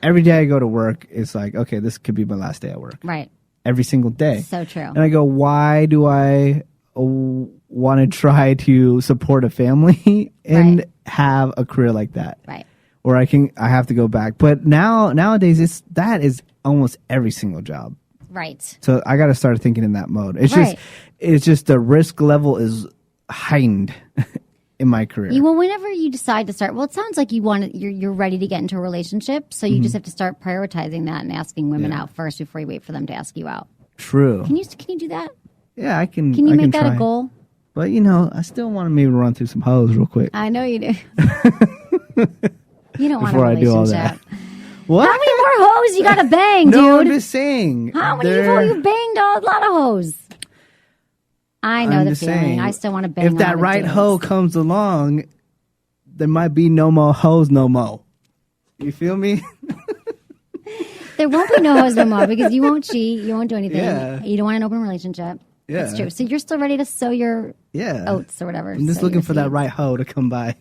Every day I go to work, it's like, okay, this could be my last day at work. Right. Every single day. So true. And I go, why do I want to try to support a family and have a career like that? Right. Or I have to go back. But nowadays that is almost every single job. Right. So I got to start thinking in that mode. It's just the risk level is heightened in my career. Whenever you decide to start, it sounds like you're ready to get into a relationship. So you just have to start prioritizing that and asking women out first before you wait for them to ask you out. True. Can you do that? Yeah, I can. Can you make that try. a goal? But I still want to maybe run through some hoes real quick. I know you do. You don't want a Before I relationship. do all that. What? How many more hoes you gotta bang, dude? No, I'm just saying. How many you banged? A lot of hoes. I know the feeling. Saying, I still want to bang. If that right hoe comes along, there might be no more hoes no more. You feel me? There won't be no hoes no more because you won't cheat. You won't do anything. Yeah. You don't want an open relationship. Yeah. That's true. So you're still ready to sow your oats or whatever. I'm just looking for that right hoe to come by.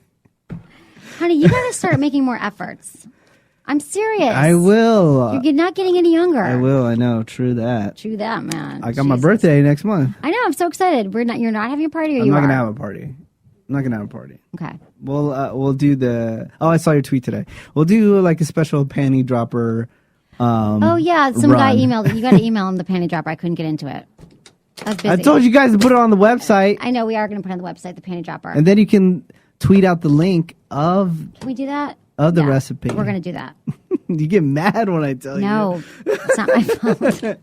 Honey, you got to start making more efforts. I'm serious. I will. You're not getting any younger. I will. I know. True that. True that, man. I got my birthday next month. I know. I'm so excited. You're not having a party, or I'm you not are? gonna have a party. I'm not gonna have a party. Okay. We'll do the. Oh, I saw your tweet today. We'll do like a special panty dropper. Oh yeah, some guy emailed it. You got to email him the panty dropper. I couldn't get into it. I was busy. I told you guys to put it on the website. I know we are going to put it on the website, the panty dropper. And then you can tweet out the link of Can we do that? the Yeah, recipe. We're going to do that. You get mad when I tell you. No, it's not my fault.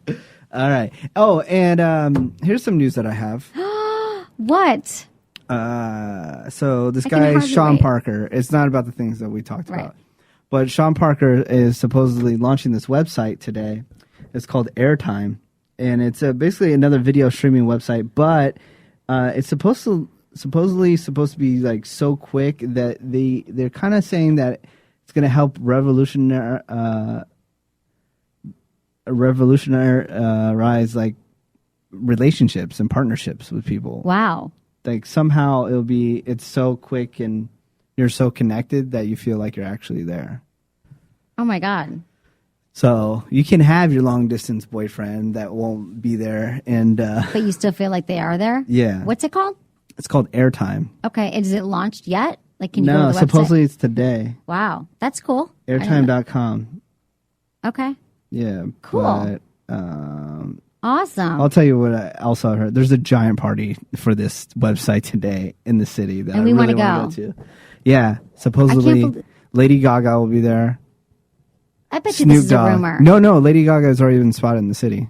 All right. Oh, and here's some news that I have. What? So this I can guy hardly Sean wait. Parker. It's not about the things that we talked Right. about, but Sean Parker is supposedly launching this website today. It's called Airtime, and it's basically another video streaming website. But it's supposedly supposed to be like so quick that they're kind of saying that it's going to help revolutionize like relationships and partnerships with people. Wow. Like somehow it's so quick and you're so connected that you feel like you're actually there. Oh my God. So you can have your long distance boyfriend that won't be there, and But you still feel like they are there? Yeah. What's it called? It's called Airtime. Okay. Is it launched yet? Like, can you go No, to the supposedly website? it's today. Wow. That's cool. I didn't know. Airtime.com. Okay. Yeah. Cool. But, Awesome. I'll tell you what else I heard. There's a giant party for this website today in the city that And I we really wanna want to go. go to. Yeah. Supposedly believe- Lady Gaga will be there. I bet you this is a rumor. No, Lady Gaga has already been spotted in the city.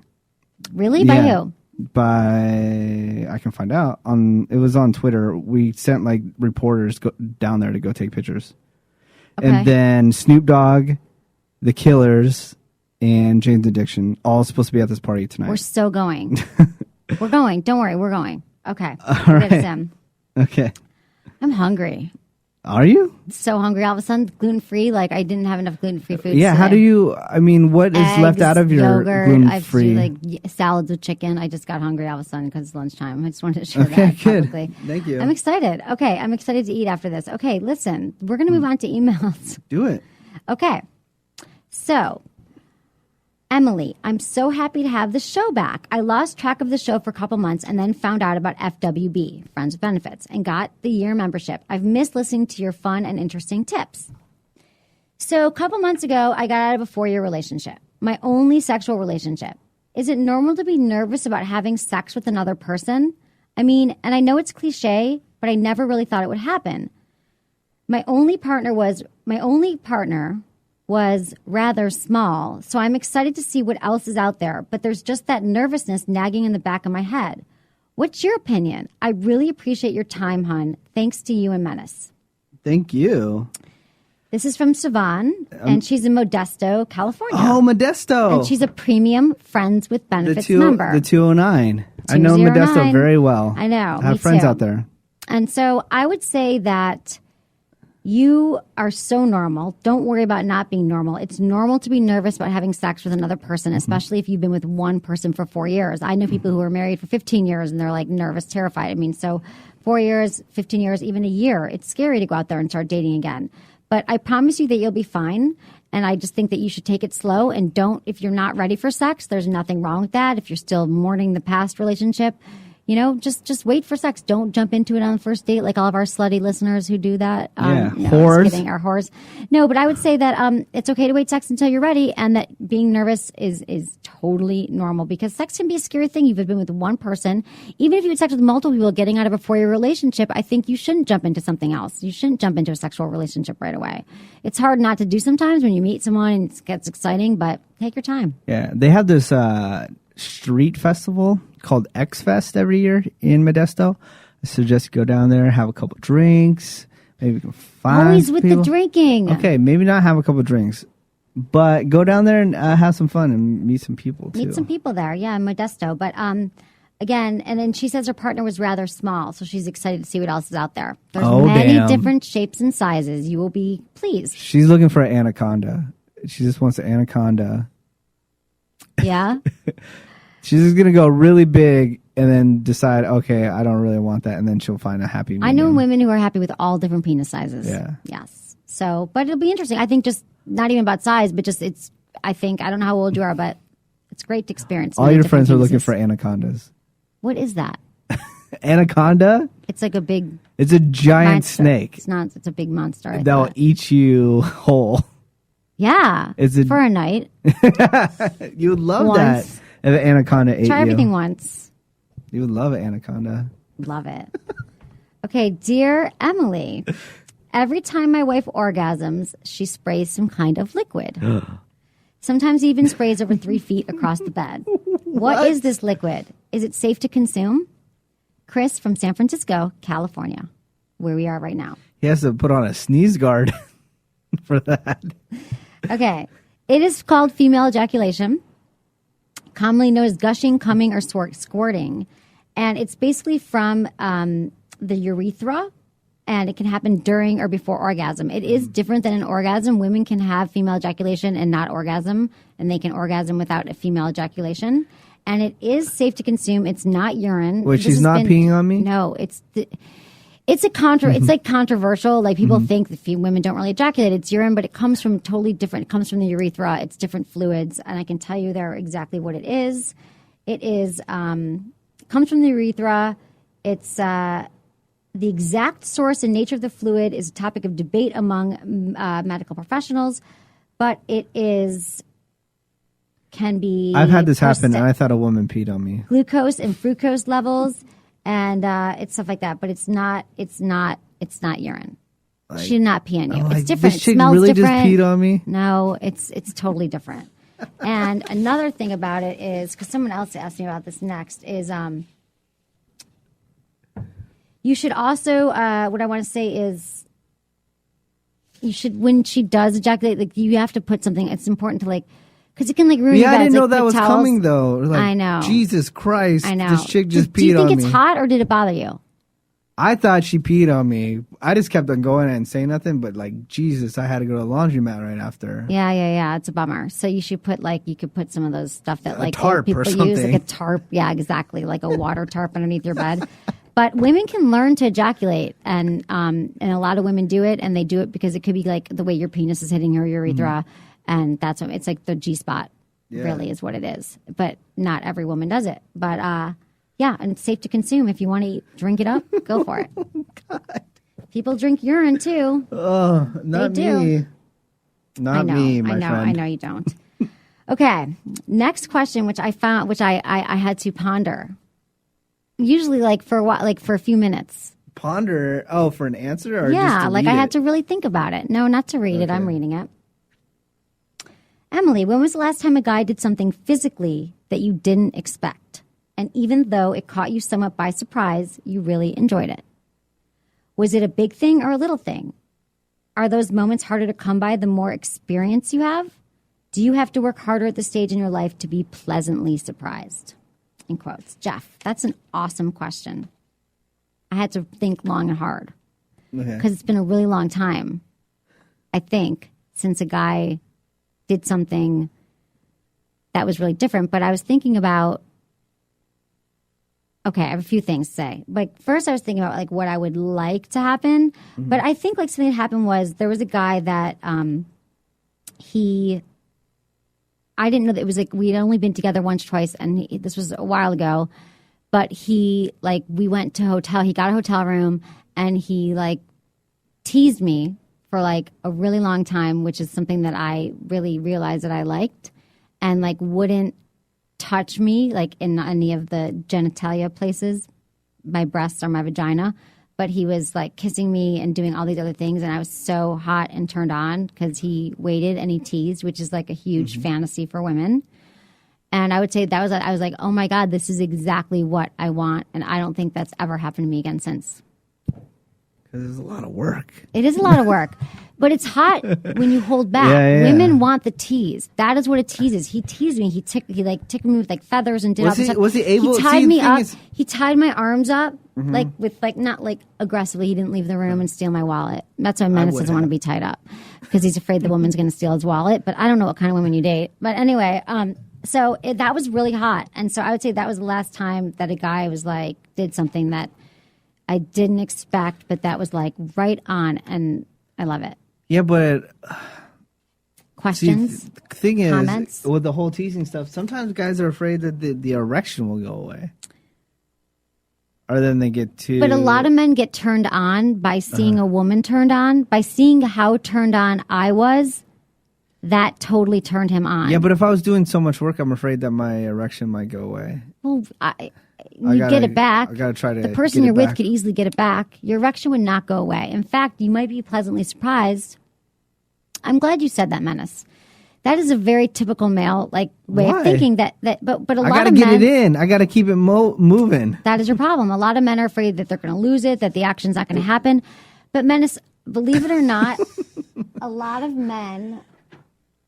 Really? By Yeah. who? By I can find out it was on Twitter. We sent like reporters down there to go take pictures, Okay. and then Snoop Dogg, The Killers, and Jane's Addiction all supposed to be at this party tonight. We're so going. We're going. Don't worry. We're going. Okay. All right. Sim. Okay, I'm hungry. are you? So hungry all of a sudden. Gluten free. Like I didn't have enough gluten free food. Yeah. How do you? I mean, what is left out of your yogurt, gluten I've free? like salads with chicken. I just got hungry all of a sudden because it's lunchtime. I just wanted to share Okay, that good. publicly. Thank you. I'm excited. Okay, I'm excited to eat after this. Okay, listen, we're going to move on to emails. Do it. Okay, so Emily, I'm so happy to have the show back. I lost track of the show for a couple months and then found out about FWB, Friends with Benefits, and got the year membership. I've missed listening to your fun and interesting tips. So a couple months ago, I got out of a 4-year relationship, my only sexual relationship. Is it normal to be nervous about having sex with another person? I mean, and I know it's cliche, but I never really thought it would happen. My only partner was rather small, so I'm excited to see what else is out there, but there's just that nervousness nagging in the back of my head. What's your opinion? I really appreciate your time, hon. Thanks to you and Menace. Thank you. This is from Siobhan, and she's in Modesto, California. Oh, Modesto. And she's a premium Friends with Benefits the member. The 209. I know 209. Modesto very well. I know. I have me friends too. out there. And so I would say that you are so normal. Don't worry about not being normal. It's normal to be nervous about having sex with another person, especially if you've been with one person for 4 years. I know people who are married for 15 years and they're like nervous, terrified. I mean, so 4 years, 15 years, even a year, it's scary to go out there and start dating again. But I promise you that you'll be fine. And I just think that you should take it slow and if you're not ready for sex, there's nothing wrong with that. If you're still mourning the past relationship, just wait for sex. Don't jump into it on the first date like all of our slutty listeners who do that. Yeah, No, whores. just kidding, our whores. No, but I would say that it's okay to wait sex until you're ready, and that being nervous is totally normal because sex can be a scary thing. You've been with one person. Even if you had sex with multiple people getting out of a 4-year relationship, I think you shouldn't jump into something else. You shouldn't jump into a sexual relationship right away. It's hard not to do sometimes when you meet someone and it gets exciting, but take your time. Yeah, they have this street festival called X Fest every year in Modesto. I suggest you go down there, have a couple drinks, maybe you can find Always with people. the drinking. Okay, maybe not have a couple drinks, but go down there and have some fun and meet some people too. Meet some people there, yeah, in Modesto. But again, and then she says her partner was rather small, so she's excited to see what else is out there. There's many damn. different shapes and sizes. You will be pleased. She's looking for an anaconda. She just wants an anaconda. Yeah. She's just gonna go really big and then decide, okay, I don't really want that, and then she'll find a happy medium. I know women who are happy with all different penis sizes. Yeah. Yes. So, but it'll be interesting. I think just not even about size, but just I don't know how old you are, but it's great to experience. All many your different friends are looking penises. for anacondas. What is that? Anaconda? It's like a big It's a giant monster. snake It's not. It's a big monster. I that'll thought. eat you whole. Yeah. Is it- for a night? You would love Once. that if an anaconda ate Try you. everything once. You would love it, Anaconda. Love it. Okay, dear Emily, every time my wife orgasms, she sprays some kind of liquid. Sometimes even sprays over 3 feet across the bed. What is this liquid? Is it safe to consume? Chris from San Francisco, California, where we are right now. He has to put on a sneeze guard for that. Okay. It is called female ejaculation, commonly known as gushing, coming, or squirting. And it's basically from the urethra, and it can happen during or before orgasm. It is different than an orgasm. Women can have female ejaculation and not orgasm, and they can orgasm without a female ejaculation. And it is safe to consume. It's not urine. Wait, she's not peeing on me? No, it's like controversial. Like people think that women don't really ejaculate. It's urine, but it comes from totally different. It comes from the urethra. It's different fluids, and I can tell you there exactly what it is. It is comes from the urethra. It's the exact source and nature of the fluid is a topic of debate among medical professionals, but it can be. I've had this happen, and I thought a woman peed on me. Glucose and fructose levels. And it's stuff like that, but it's not urine. Like, she did not pee on you. It's different. This chick it smells really different. just peed on me? No, it's totally different. And another thing about it is, because someone else asked me about this next, is you should also, what I want to say is, you should, when she does ejaculate, like you have to put something, it's important to like, because it can like ruin your bed. I didn't know like, that was towels. coming though. Like, I know. Jesus Christ. I know. This chick just peed on me. Do you think it's hot or did it bother you? I thought she peed on me. I just kept on going and saying nothing, but like, Jesus, I had to go to the laundromat right after. Yeah. It's a bummer. So you should put you could put some of those stuff that like tarp people or something. use, like a tarp. Yeah, exactly. Like a water tarp underneath your bed. But women can learn to ejaculate, and a lot of women do it, and they do it because it could be like the way your penis is hitting your urethra, and that's what it's like the G spot. Yeah. Really is what it is, but not every woman does it. But yeah, and it's safe to consume. If you want to drink it up, go for it. God. People drink urine too. Oh, not me. Not me, my friend. I know you don't. Okay, next question, which I found, which I had to ponder. Usually, like for a while, like for a few minutes. Ponder? Oh, for an answer, or yeah, just to like read I had it? to really think about it. No, not to read it. I'm reading it. Emily, when was the last time a guy did something physically that you didn't expect? And even though it caught you somewhat by surprise, you really enjoyed it. Was it a big thing or a little thing? Are those moments harder to come by the more experience you have? Do you have to work harder at this stage in your life to be pleasantly surprised? In quotes. Jeff, that's an awesome question. I had to think long and hard. Because it's been a really long time, I think, since a guy did something that was really different. But I was thinking about, okay, I have a few things to say. Like, first I was thinking about like what I would like to happen. Mm-hmm. But I think like something that happened was there was a guy that I didn't know that it was like we'd only been together once, twice, and this was a while ago. But we went to he got a hotel room, and he like teased me for like a really long time, which is something that I really realized that I liked, and like wouldn't touch me like in any of the genitalia places, my breasts or my vagina. But he was like kissing me and doing all these other things, and I was so hot and turned on because he waited and he teased, which is like a huge fantasy for women. And I would say I was like, oh my God, this is exactly what I want, and I don't think that's ever happened to me again since. Because it's a lot of work. It is a lot of work, but it's hot when you hold back. Yeah. Women want the tease. That is what a tease is. He teased me. He tickled me with like feathers and did all this stuff. Was he able? He tied me up. He tied my arms up like with like not like aggressively. He didn't leave the room and steal my wallet. That's why Menace doesn't want to be tied up because he's afraid the woman's going to steal his wallet. But I don't know what kind of women you date. But anyway, so that was really hot, and so I would say that was the last time that a guy was like did something that I didn't expect, but that was like right on, and I love it. Yeah, but questions, the thing comments? Is, with the whole teasing stuff, sometimes guys are afraid that the erection will go away, or then they get too. But a lot of men get turned on by seeing a woman turned on, by seeing how turned on I was. that totally turned him on. Yeah, but if I was doing so much work, I'm afraid that my erection might go away. Well, you get it back. I gotta try to. The person you're with could easily get it back. Your erection would not go away. In fact, you might be pleasantly surprised. I'm glad you said that, Menace. That is a very typical male way of thinking. But a lot of men. I gotta get it in. I gotta keep it moving. That is your problem. A lot of men are afraid that they're going to lose it, that the action's not going to happen. But Menace, believe it or not, a lot of men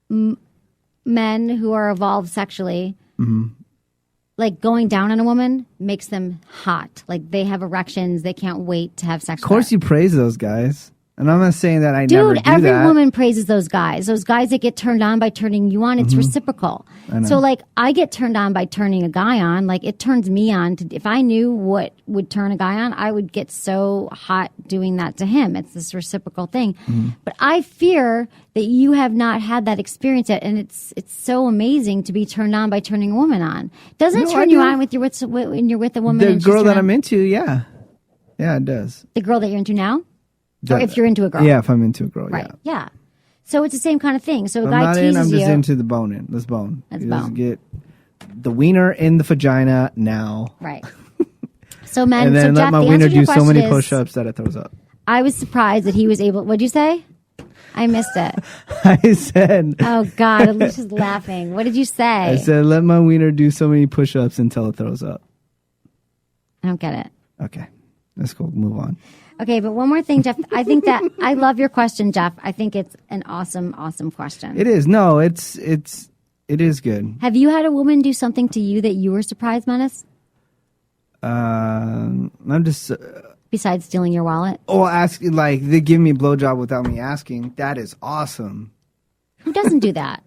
who are evolved sexually, going down on a woman makes them hot. Like they have erections, they can't wait to have sex. Of course, you praise those guys, and I'm not saying that I never do that. Dude, every woman praises those guys. Those guys that get turned on by turning you on, it's reciprocal. So I get turned on by turning a guy on. Like it turns me on. If I knew what would turn a guy on, I would get so hot doing that to him. It's this reciprocal thing. But I fear that you have not had that experience yet, and it's so amazing to be turned on by turning a woman on. Doesn't it turn you on when you're with a woman? The girl that I'm into, yeah, it does. The girl that you're into now. Or if you're into a girl. Yeah, if I'm into a girl, right. Yeah. So it's the same kind of thing. So a guy I'm not teases I'm just you. into the bone in. Let's bone. Let's Let's bone. get the wiener in the vagina now. Right. So men, and then so let Jeff, my the wiener answer to your do so many question is, push-ups that it throws up. I was surprised that he was able. What'd you say? I missed it. I said. Oh God, Alicia's laughing. What did you say? I said, let my wiener do so many push-ups until it throws up. I don't get it. Okay. Let's go. Move on. Okay, but one more thing, Jeff. I think that I love your question, Jeff. I think it's an awesome, awesome question. It is. No, it is good. Have you had a woman do something to you that you were surprised, Menace? I'm just. Besides stealing your wallet? Asking they give me a blowjob without me asking. That is awesome. Who doesn't do that?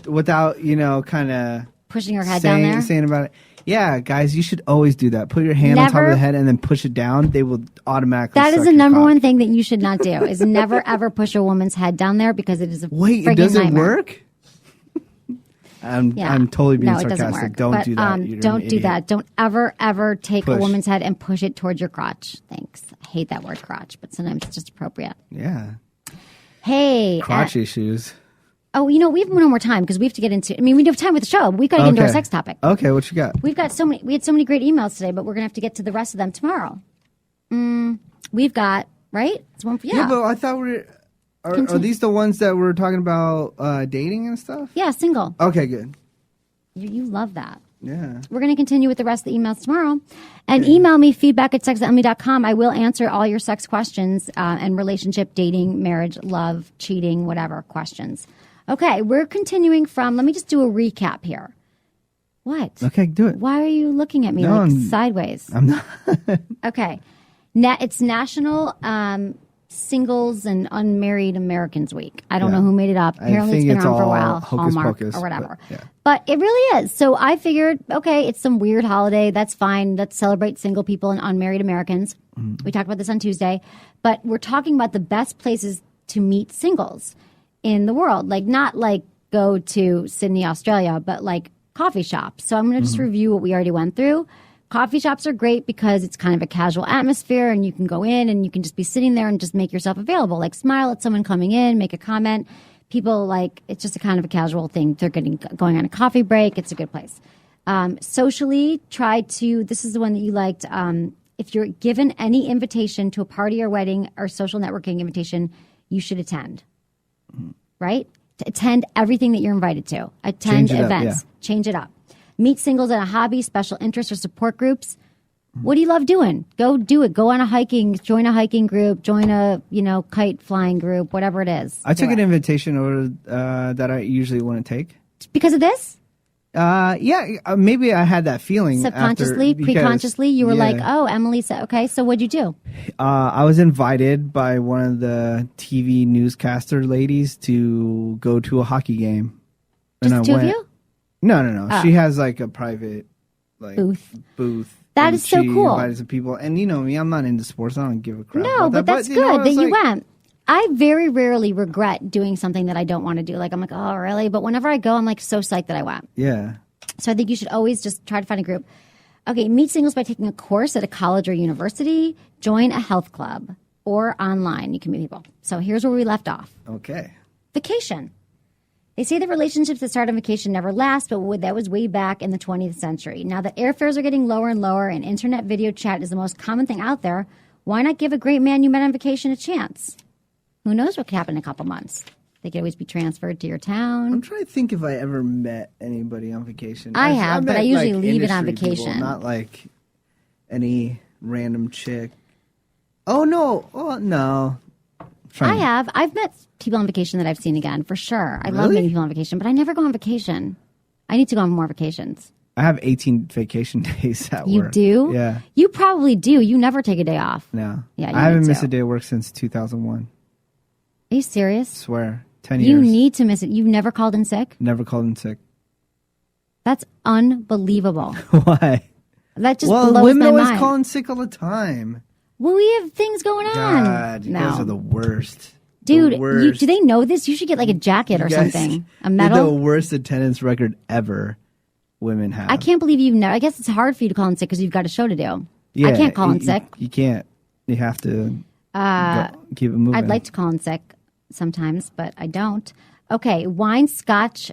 Without kind of pushing her head down there. Saying about it. Yeah, guys, you should always do that. Put your hand on top of the head and then push it down. They will automatically. That is suck the your number cock. one thing that you should not do. Is never ever push a woman's head down there because it is a Wait. It doesn't work. I'm totally being sarcastic. It doesn't work. Don't do that. Don't do that. Don't ever take a woman's head and push it towards your crotch. Thanks. I hate that word crotch, but sometimes it's just appropriate. Yeah. Hey. Crotch issues. Oh, we have one more time because we have to get into. I mean, we have time with the show. We got to get into our sex topic. Okay, what you got? We had so many great emails today, but we're gonna have to get to the rest of them tomorrow. We've got right. It's one for Yeah, but I thought are these the ones that we're talking about dating and stuff? Yeah, single. Okay, good. You love that. Yeah. We're going to continue with the rest of the emails tomorrow. And email me feedback@sexemily.com. I will answer all your sex questions and relationship, dating, marriage, love, cheating, whatever questions. Okay, we're continuing from, let me just do a recap here. What? Okay, do it. Why are you looking at me sideways? I'm not. Okay. It's National Singles and Unmarried Americans Week. I don't know who made it up. Apparently it's been around for a while. Hallmark or whatever. But it really is. So I figured, okay, it's some weird holiday. That's fine. Let's celebrate single people and unmarried Americans. We talked about this on Tuesday. But we're talking about the best places to meet singles in the world. Not go to Sydney, Australia, but coffee shops. So I'm going to just review what we already went through. Coffee shops are great because it's kind of a casual atmosphere and you can go in and you can just be sitting there and just make yourself available. Smile at someone coming in, make a comment. People it's just a kind of a casual thing. They're going on a coffee break. It's a good place. Socially, this is the one that you liked. If you're given any invitation to a party or wedding or social networking invitation, you should attend. Right? To attend everything that you're invited to. Attend events. Change it up. Meet singles in a hobby, special interests, or support groups. What do you love doing? Go do it. Go on join a hiking group, join a, kite flying group, whatever it is. I took an invitation over that I usually wouldn't take. Because of this? Maybe I had that feeling. Subconsciously, preconsciously, you were like, oh, Emily said, okay, so what'd you do? I was invited by one of the TV newscaster ladies to go to a hockey game. Just two of you? No. Oh. She has a private booth. That is so cool. Invited some people, and you know me, I'm not into sports. I don't give a crap. No, about but that's good that you went. I very rarely regret doing something that I don't want to do. I'm oh, really? But whenever I go, I'm so psyched that I went. Yeah. So I think you should always just try to find a group. Okay, meet singles by taking a course at a college or university, join a health club, or online. You can meet people. So here's where we left off. Okay. Vacation. They say that relationships that start on vacation never last, but that was way back in the 20th century. Now that airfares are getting lower and lower and internet video chat is the most common thing out there, why not give a great man you met on vacation a chance? Who knows what could happen in a couple months? They could always be transferred to your town. I'm trying to think if I ever met anybody on vacation. I have, but met, I usually like, leave it on industry vacation. people, not like any random chick. Oh, no. Oh, no. I have. I've met people on vacation that I've seen again, for sure. I love Really? meeting people on vacation, but I never go on vacation. I need to go on more vacations. I have 18 vacation days at You work. do? Yeah. You probably do. You never take a day off. No. Yeah, you I haven't need missed to. a day of work since 2001. Are you serious? Swear. 10 You years. need to miss it. You've never called in sick? Never called in sick. That's unbelievable. Why? That just Well, blows women my always mind. call in sick all the time. Well, we have things going on. God, you no. guys are the worst. Dude, The worst. do they know this? You should get like a jacket or You guys- something. A you're medal. the worst attendance record ever women have. I can't believe you've never. I guess it's hard for you to call in sick because you've got a show to do. I can't call in sick. You can't. You have to keep it moving. I'd like to call in sick sometimes, but I don't. Okay, wine/scotch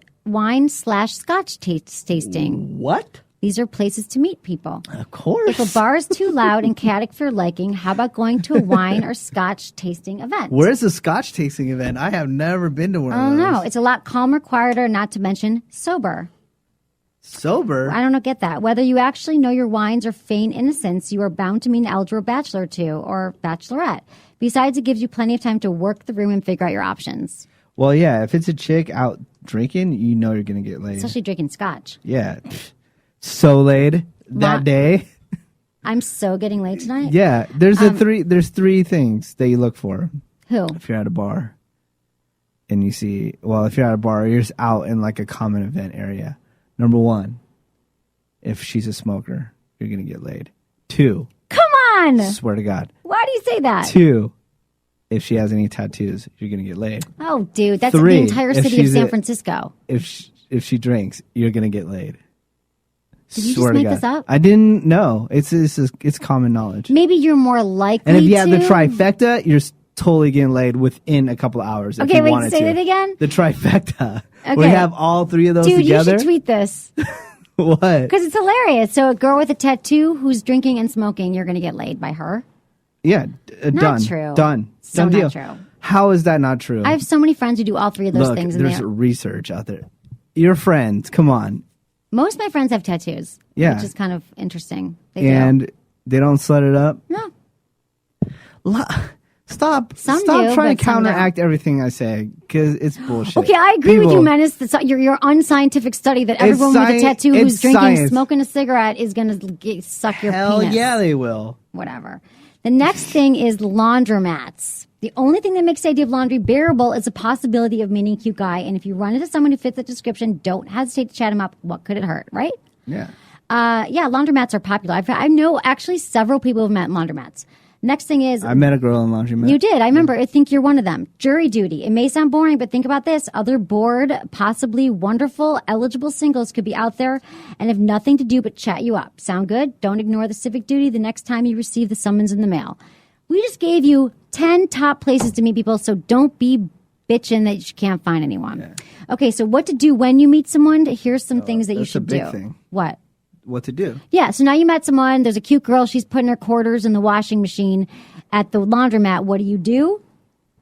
tasting. What? These are places to meet people. Of course. If a bar is too loud and chaotic for your liking, how about going to a wine or scotch tasting event? Where's the Scotch tasting event? I have never been to one I of don't those. know. It's a lot calmer, quieter, not to mention sober. Sober? I don't get that. Whether you actually know your wines or feign innocence, you are bound to meet an eligible bachelor or two or bachelorette. Besides, it gives you plenty of time to work the room and figure out your options, Well, yeah. If it's a chick out drinking, you know you're going to get laid. especially drinking scotch. Yeah. So laid that day. I'm so getting laid tonight. Yeah. There's three things that you look for Who? if you're at a bar. And you see, well, if you're at a bar, you're just out in like a common event area. Number one, if she's a smoker, you're going to get laid. 2, Come on. swear to God. Why do you say that? 2, if she has any tattoos, you're going to get laid. Oh, dude, that's 3, the entire if city of she's San a- Francisco. If she drinks, you're going to get laid. Did you Swear just to make this God. up? I didn't know. It's common knowledge. Maybe you're more likely And if you have the to. trifecta, you're totally getting laid within a couple of hours. If Okay, you wait, wanted say to. that again? The trifecta. Okay. We have all three of those Dude, together. you should tweet this What? because it's hilarious. So, a girl with a tattoo who's drinking and smoking, you're going to get laid by her. Yeah, done. true. Done. So Done not deal. true. How is that not true? I have so many friends who do all three of those Look, things, and there's they research out there. Your friends, come on. most of my friends have tattoos. Yeah. Which is kind of interesting. They do. And they don't slut it up. No. Stop Some trying do, to but some counteract everything I say because it's bullshit. Okay, I agree with you, People- Menace. That's your unscientific study that everyone with a tattoo it's who's drinking, science. smoking a cigarette is going to suck your Hell penis. yeah, they will. Whatever. The next thing is laundromats. The only thing that makes the idea of laundry bearable is the possibility of meeting a cute guy. And if you run into someone who fits that description, don't hesitate to chat him up. What could it hurt, right? Yeah. Yeah, laundromats are popular. I know actually several people have met in laundromats. Next thing is, I met a girl in laundromat. you did. I remember. I think you're one of them. Jury duty. It may sound boring, but think about this. Other bored, possibly wonderful, eligible singles could be out there and have nothing to do but chat you up. Sound good? Don't ignore the civic duty the next time you receive the summons in the mail. We just gave you 10 top places to meet people, so don't be bitching that you can't find anyone. Yeah. Okay, so what to do when you meet someone? Here's some things that you that's a should big do. thing. What? What to do? Yeah, so now you met someone, there's a cute girl, she's putting her quarters in the washing machine at the laundromat. What do?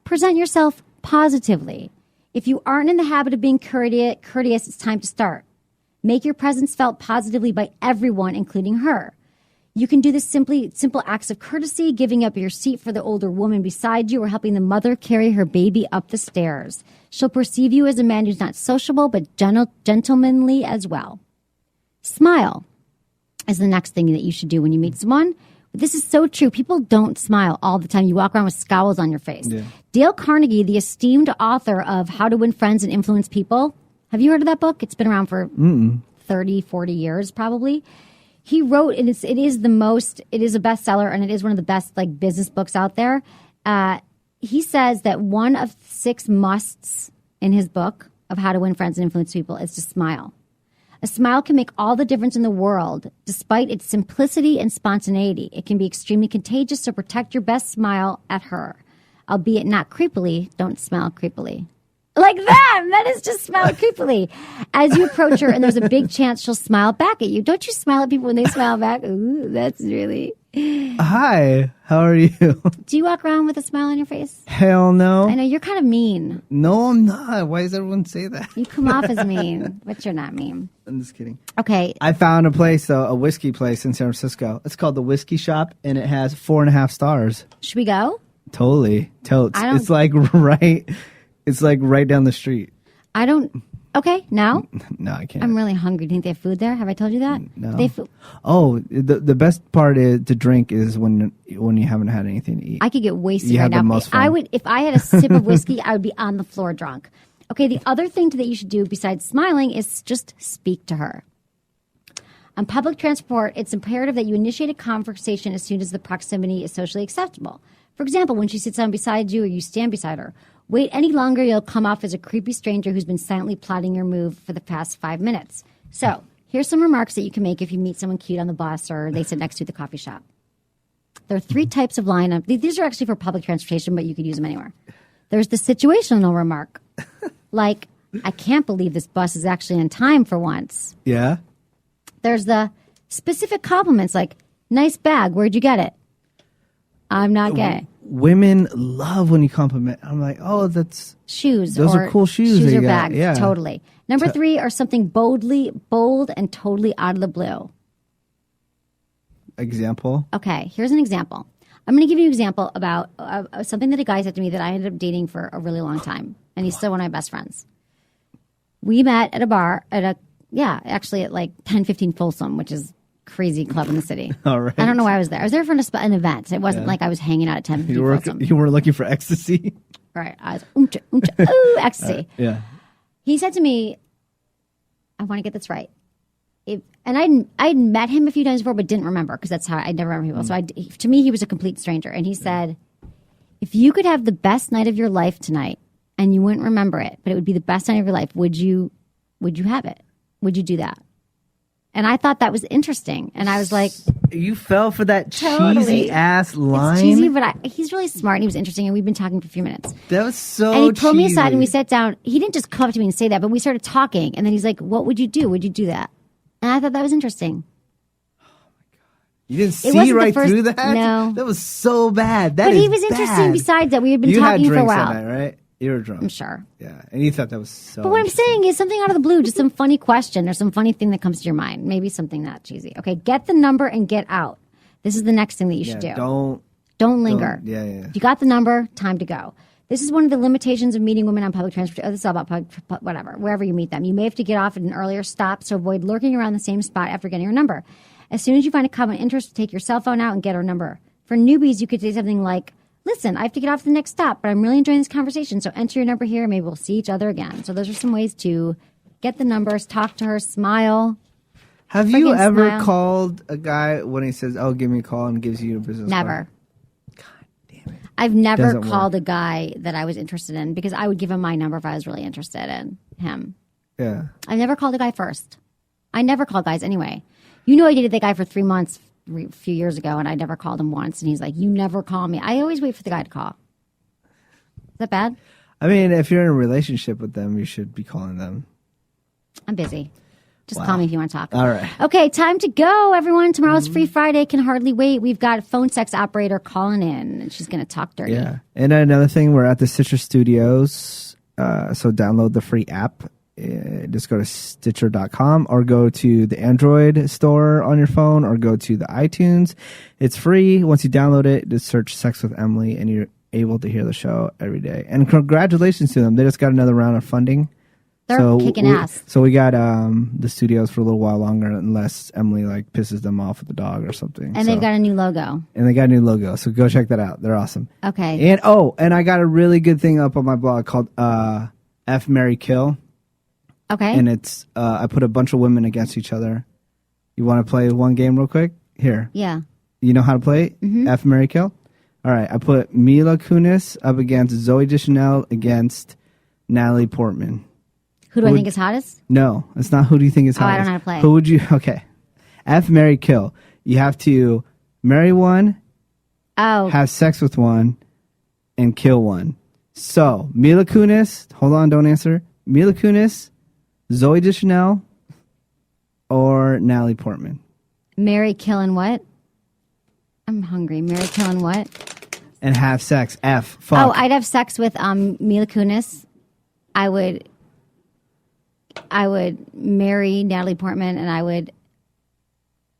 Present yourself positively. If you aren't in the habit of being courteous, it's time to start. Make your presence felt positively by everyone, including her. You can do this simple acts of courtesy, giving up your seat for the older woman beside you or helping the mother carry her baby up the stairs. She'll perceive you as a man who's not sociable but gentlemanly as well. Smile is the next thing that you should do when you meet someone. This is so true. People don't smile all the time. You walk around with scowls on your face. Yeah. Dale Carnegie, the esteemed author of How to Win Friends and Influence People. Have you heard of that book? It's been around for 30, 40 years probably. He wrote, it is a bestseller and it is one of the best business books out there. He says that one of 6 musts in his book of How to Win Friends and Influence People is to smile. A smile can make all the difference in the world. Despite its simplicity and spontaneity, it can be extremely contagious, so protect your best smile at her. Albeit not creepily, don't smile creepily. Like that. Menace just smiled creepily. As you approach her, and there's a big chance she'll smile back at you. Don't you smile at people when they smile back? Ooh, that's really... Hi, how are you? Do you walk around with a smile on your face? Hell no. I know, you're kind of mean. No, I'm not. Why does everyone say that? You come off as mean, but you're not mean. I'm just kidding. Okay. I found a place, though, a whiskey place in San Francisco. It's called The Whiskey Shop, and it has 4.5 stars. Should we go? Totally. Totes. I don't- It's like right down the street. I don't... Okay, now? No, I can't. I'm really hungry. Do you think they have food there? Have I told you that? No. They have food. Oh, the best part is to drink is when you haven't had anything to eat. I could get wasted You right have the now. most fun. I would, if I had a sip of whiskey, I would be on the floor drunk. Okay, the other thing that you should do besides smiling is just speak to her. On public transport, it's imperative that you initiate a conversation as soon as the proximity is socially acceptable. For example, when she sits down beside you or you stand beside her. Wait any longer, you'll come off as a creepy stranger who's been silently plotting your move for the past 5 minutes. So, here's some remarks that you can make if you meet someone cute on the bus or they sit next to you at the coffee shop. There are 3 types of line. These are actually for public transportation, but you could use them anywhere. There's the situational remark. Like, I can't believe this bus is actually on time for once. Yeah? There's the specific compliments like, nice bag, where'd you get it? I'm not gay. Women love when you compliment. I'm like, oh, that's... Shoes. Those or are cool shoes that or you got. bags. Yeah. Totally. Number 3 are something bold and totally out of the blue. Example? Okay, here's an example. I'm going to give you an example about something that a guy said to me that I ended up dating for a really long time. And he's still one of my best friends. We met at a bar actually at like 1015 Folsom, which is crazy club in the city. All right. I don't know why I was there. I was there for an event. It wasn't like I was hanging out at 1015 Folsom. You were looking for ecstasy? Right. I was ooh, ecstasy. Yeah. He said to me, I want to get this right. I'd met him a few times before, but didn't remember because that's how I never remember people. So to me, he was a complete stranger. And he said, if you could have the best night of your life tonight and you wouldn't remember it, but it would be the best night of your life, would you have it? Would you do that? And I thought that was interesting. And I was like, You fell for that Totally. cheesy ass line? it's cheesy, but he's really smart and he was interesting. And we've been talking for a few minutes. That was so And he pulled me aside cheesy. and we sat down. He didn't just come up to me and say that, but we started talking. And then he's like, what would you do? Would you do that? And I thought that was interesting. You didn't It see wasn't the right first- through that? No. That was so bad. That But is he was interesting bad. besides that. We had been You talking had for a drinks while. that night, right? You were drunk. I'm sure. Yeah. And you thought that was so But what I'm interesting. saying is something out of the blue, just some funny question or some funny thing that comes to your mind. Maybe something not cheesy. Okay, get the number and get out. This is the next thing that you should do. Don't linger. Yeah. If you got the number, time to go. This is one of the limitations of meeting women on public transportation. Oh, this is all about whatever, wherever you meet them. You may have to get off at an earlier stop, so avoid lurking around the same spot after getting her number. As soon as you find a common interest, take your cell phone out and get her number. For newbies, you could say something like, listen, I have to get off at the next stop, but I'm really enjoying this conversation, so enter your number here and maybe we'll see each other again. So those are some ways to get the numbers, talk to her, smile. Have you Freaking ever smile. called a guy when he says, oh, give me a call and gives you your business Never. card? Damn it. I've never Doesn't called work. a guy that I was interested in because I would give him my number if I was really interested in him. Yeah. I've never called a guy first. I never call guys anyway. You know, I dated the guy for 3 months a few years ago, and I never called him once. And he's like, "You never call me." I always wait for the guy to call. Is that bad? I mean, if you're in a relationship with them, you should be calling them. I'm busy. Just call me if you want to talk. All right. Okay, time to go, everyone. Tomorrow's Free Friday. Can hardly wait. We've got a phone sex operator calling in, and she's going to talk dirty. Yeah. And another thing, we're at the Stitcher Studios. So download the free app. Just go to Stitcher.com or go to the Android store on your phone or go to the iTunes. It's free. Once you download it, just search Sex with Emily and you're able to hear the show every day. And congratulations to them. They just got another round of funding. They're kicking ass. So we got the studios for a little while longer unless Emily like pisses them off with the dog or something. And they've got a new logo. And they got a new logo. So go check that out. They're awesome. Okay. And I got a really good thing up on my blog called F, Marry, Kill. Okay. And it's I put a bunch of women against each other. You want to play one game real quick? Here. Yeah. You know how to play it? Mm-hmm. F, Marry, Kill? All right. I put Mila Kunis up against Zoe Deschanel against Natalie Portman. Who do I think is hottest? No, it's not who do you think is Oh, I hottest. don't know how to play. Who would you... Okay. F, Marry, Kill. You have to marry one, Oh. have sex with one, and kill one. So, Mila Kunis, hold on, don't answer. Mila Kunis, Zoe Deschanel, or Natalie Portman? Marry, kill, and what? I'm hungry. Marry, kill, and what? And have sex. F. Fuck. Oh, I'd have sex with Mila Kunis. I would marry Natalie Portman, and I would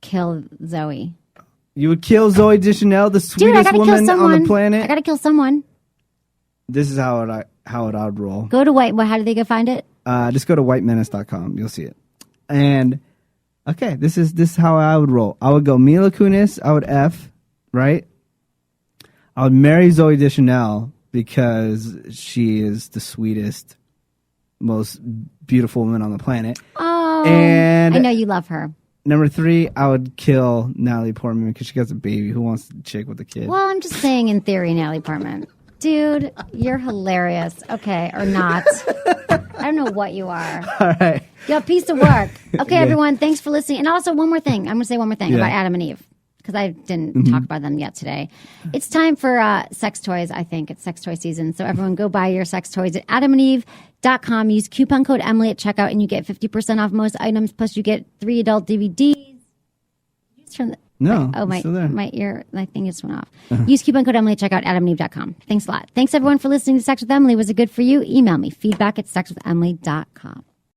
kill Zoe. You would kill Zoe Deschanel, the sweetest woman on the planet? I gotta kill someone. This is how I would roll. Go to White. How do they go find it? Just go to whitemenace.com. You'll see it. And okay, this is how I would roll. I would go Mila Kunis. I would F, right? I would marry Zoe Deschanel because she is the sweetest, most beautiful woman on the planet. Oh, and I know you love her. Number 3, I would kill Natalie Portman because she got a baby. Who wants a chick with a kid? Well, I'm just saying in theory, Natalie Portman. Dude, you're hilarious. Okay, or not. I don't know what you are. All right. You're a piece of work. Okay, everyone, thanks for listening. And also, one more thing. I'm going to say one more thing about Adam and Eve, because I didn't talk about them yet today. It's time for sex toys, I think. It's sex toy season. So everyone go buy your sex toys at adamandeve.com. Use coupon code Emily at checkout, and you get 50% off most items, plus you get 3 adult DVDs. No. My still there. my ear, my thing just went off. Use coupon code Emily at checkout, adamandeve.com. Thanks a lot. Thanks everyone for listening to Sex with Emily. Was it good for you? Email me, feedback at sexwithemily.com.